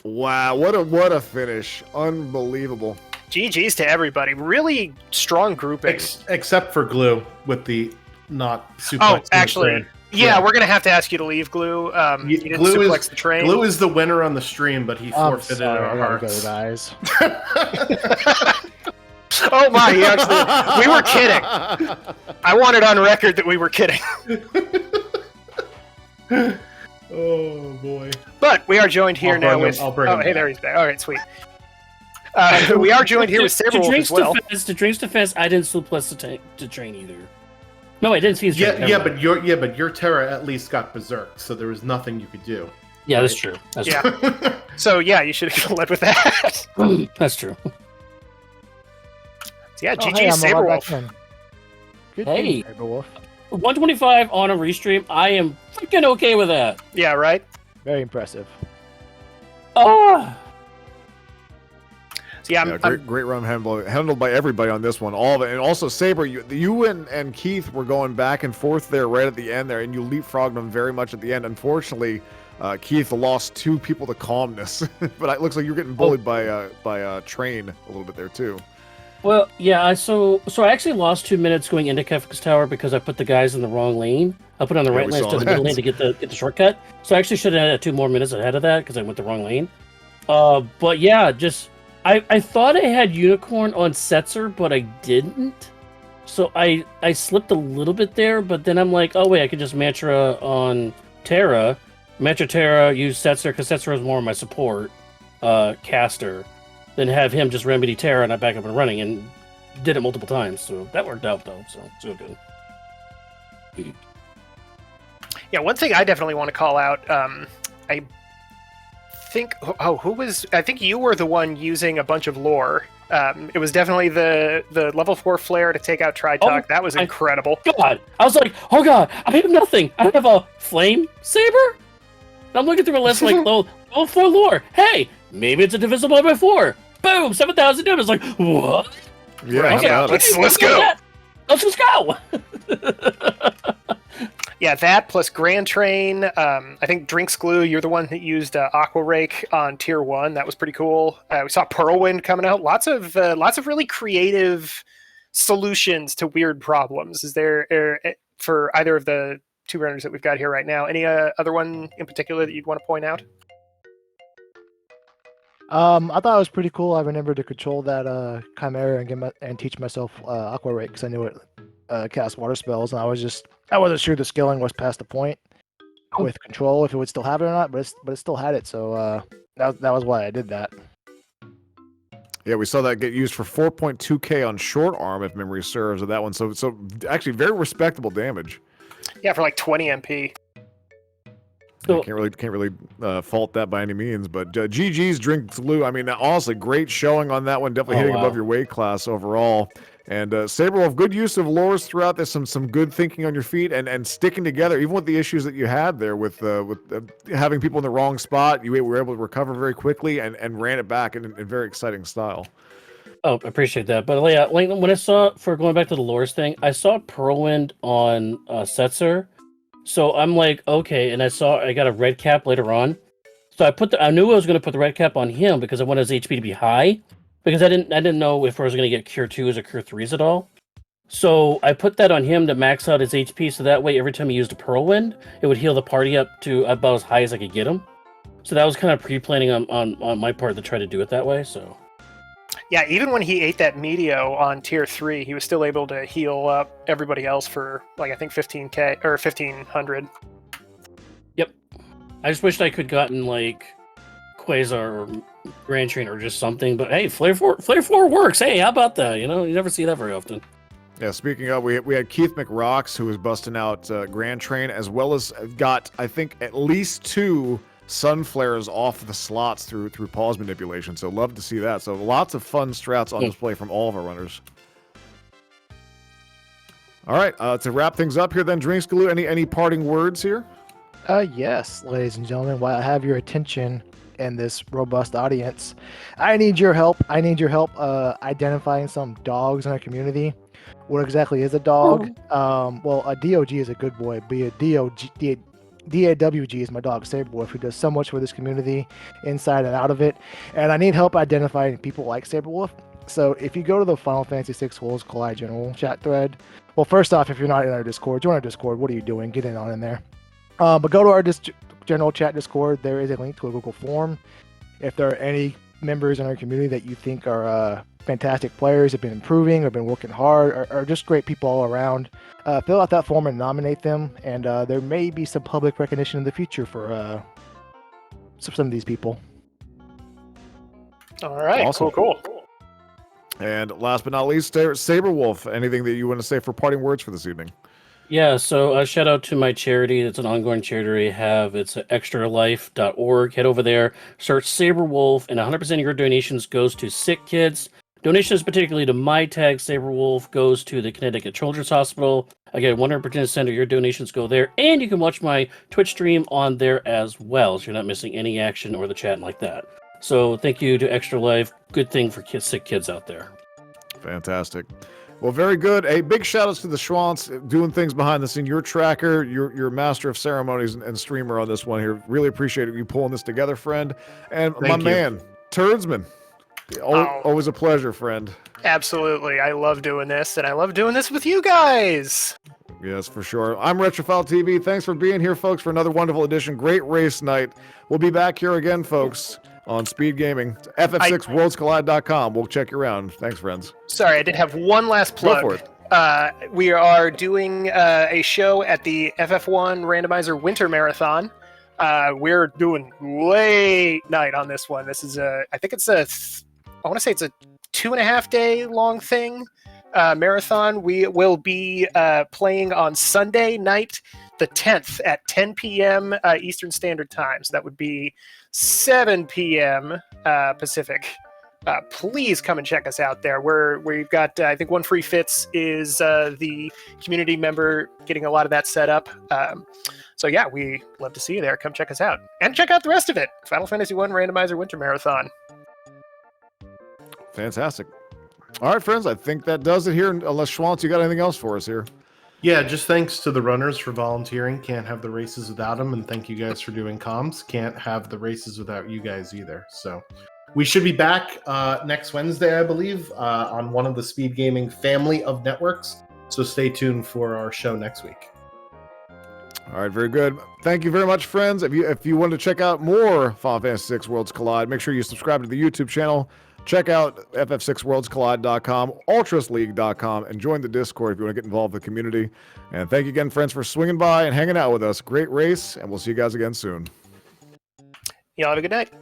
Wow, what a finish. Unbelievable. GG's to everybody. Really strong grouping. Except for Glue with the not suplex. Oh, actually, yeah, we're going to have to ask you to leave, Glue. You didn't Glue suplex the train. Glue is the winner on the stream, but he forfeited our I gotta hearts. go, guys. Oh my, he actually, we were kidding. I want it on record that we were kidding. Oh boy. But we are joined here now with... I'll bring him hey, back. there he's back. All right, sweet. We are joined here with Saberwolf as well. To Drink's defense, I didn't suplex the train either. No, I didn't see his train. But your Terra at least got berserked, so there was nothing you could do. Yeah, that's true. That's Yeah. So yeah, you should have led with that. true. That's true. Yeah, Oh, GG hey, I'm allowed back Saberwolf. in. Good Hey. game, Saberwolf. 125 on a restream. I am freaking okay with that. Yeah, right? Very impressive. Oh, So yeah, Great run handled by everybody on this one. All of it. And also, Saber, you and Keith were going back and forth there right at the end there, and you leapfrogged them very much at the end. Unfortunately, Keith lost 2 people to calmness. But it looks like you're getting bullied by Train a little bit there, too. well, yeah. So I actually lost 2 minutes going into Kefka's tower because I put the guys in the wrong lane. I put on the right we lane saw instead of the middle that. lane to get the shortcut. So I actually should have had 2 more minutes ahead of that because I went the wrong lane. But yeah, just I thought I had Unicorn on Setzer, but I didn't. So I slipped a little bit there, but then I'm like, oh wait, I could just Mantra on Terra. Mantra Terra, use Setzer, because Setzer is more of my support caster. Then have him just remedy Terra and I back up and running, and did it multiple times. So that worked out though, so it's real good. yeah, one thing I definitely want to call out, I think you were the one using a bunch of lore. It was definitely the level 4 flare to take out Tritalk. Oh, that was incredible. God, I was like, oh god, I have nothing. I have a flame saber. And I'm looking through a list like level 4 lore. Hey, maybe it's a divisible by 4. Boom, 7,000 damage. Like what? Yeah, Right, how yeah, about it? let's go. Let's go. Yeah, that plus Grand Train. I think Drinks Glue, you're the one that used Aqua Rake on Tier 1. That was pretty cool. We saw Whirlwind coming out. Lots of really creative solutions to weird problems. Is there, for either of the 2 runners that we've got here right now, any other one in particular that you'd want to point out? I thought it was pretty cool. I remembered to control that Chimera and teach myself Aqua Rake because I knew it cast water spells, and I wasn't sure the skilling was past the point with control if it would still have it or not, but it still had it. So that was why I did that. Yeah, we saw that get used for 4.2k on short arm, if memory serves, of that one. So actually, very respectable damage. Yeah, for like 20 MP. So- Can't really fault that by any means. But GG's Drinks Glue. I mean, honestly, great showing on that one. Definitely hitting above your weight class overall. And Saberwolf, good use of lures throughout. There's some good thinking on your feet and sticking together, even with the issues that you had there with having people in the wrong spot. You were able to recover very quickly and ran it back in very exciting style. Oh, I appreciate that. But yeah, like when I saw, for going back to the lures thing, I saw Whirlwind on Setzer. So I'm like, okay, and I got a red cap later on. So I knew I was going to put the red cap on him because I wanted his HP to be high. Because I didn't know if I was going to get Cure 2s or Cure 3s at all. So I put that on him to max out his HP, so that way every time he used a Whirlwind, it would heal the party up to about as high as I could get him. So that was kind of pre-planning on my part to try to do it that way, so... Yeah, even when he ate that Meteo on Tier 3, he was still able to heal up everybody else for, like, I think 15k, or 1500. Yep. I just wished I could gotten, like, Quasar or Grand Train or just something. But hey, Flare 4 works. Hey, how about that? You know, you never see that very often. Yeah, speaking of, we had Keith McRocks, who was busting out Grand Train, as well as got, I think, at least 2 Sun Flares off the slots through pause manipulation. So love to see that. So lots of fun strats on display from all of our runners. All right, to wrap things up here then, Drinkskaloo, any parting words here? Yes, ladies and gentlemen, while I have your attention and this robust audience, I need your help. I need your help identifying some dogs in our community. What exactly is a dog? Well, a DOG is a good boy, but a DAWG is my dog, Saberwolf, who does so much for this community, inside and out of it. And I need help identifying people like Saberwolf. So if you go to the Final Fantasy VI Worlds Collide General chat thread, well, first off, if you're not in our Discord, join our Discord. What are you doing? Get in there. But go to our general chat Discord. There is a link to a Google form. If there are any members in our community that you think are fantastic players, have been improving, have been working hard, are just great people all around, fill out that form and nominate them. And there may be some public recognition in the future for some of these people. All right, Awesome. cool. And last but not least, Saberwolf, anything that you want to say for parting words for this evening? Yeah, so shout out to my charity. It's an ongoing charity I have. It's extralife.org. Head over there, search Saberwolf, and 100% of your donations goes to sick kids. Donations, particularly to my tag, Saberwolf, goes to the Connecticut Children's Hospital. Again, 100% of your donations go there, and you can watch my Twitch stream on there as well, so you're not missing any action or the chat like that. So thank you to Extra Life. Good thing for sick kids out there. Fantastic. Well, very good. A big shout outs to the Schwantz doing things behind the scene. Your tracker, your master of ceremonies and streamer on this one here. Really appreciate you pulling this together, friend. And Thank you. Man, Turdsman. Always a pleasure, friend. Absolutely. I love doing this, and I love doing this with you guys. Yes, for sure. I'm Retrophile TV. Thanks for being here, folks, for another wonderful edition. Great race night. We'll be back here again, folks, on Speed Gaming. FF6WorldsCollide.com. We'll check you around. Thanks, friends. Sorry, I did have one last plug. Go for it. We are doing a show at the FF1 Randomizer Winter Marathon. We're doing late night on this one. This is I want to say it's a 2.5 day long thing. Marathon. We will be playing on Sunday night, the 10th at 10 p.m. Eastern Standard Time. So that would be 7 p.m. Pacific. Please come and check us out there. We've got, I think, One Free Fits is the community member getting a lot of that set up. So yeah, we love to see you there. Come check us out. And check out the rest of it. Final Fantasy 1 Randomizer Winter Marathon. Fantastic. All right, friends, I think that does it here. Unless, Schwantz, you got anything else for us here? Yeah, just thanks to the runners for volunteering. Can't have the races without them. And thank you guys for doing comms. Can't have the races without you guys either. So we should be back next Wednesday, I believe, on one of the Speed Gaming family of networks. So stay tuned for our show next week. All right, very good. Thank you very much, friends. If you want to check out more Final Fantasy VI Worlds Collide, make sure you subscribe to the YouTube channel. Check out ff6worldscollide.com, ultrasleague.com, and join the Discord if you want to get involved with the community. And thank you again, friends, for swinging by and hanging out with us. Great race, and we'll see you guys again soon. Y'all have a good night.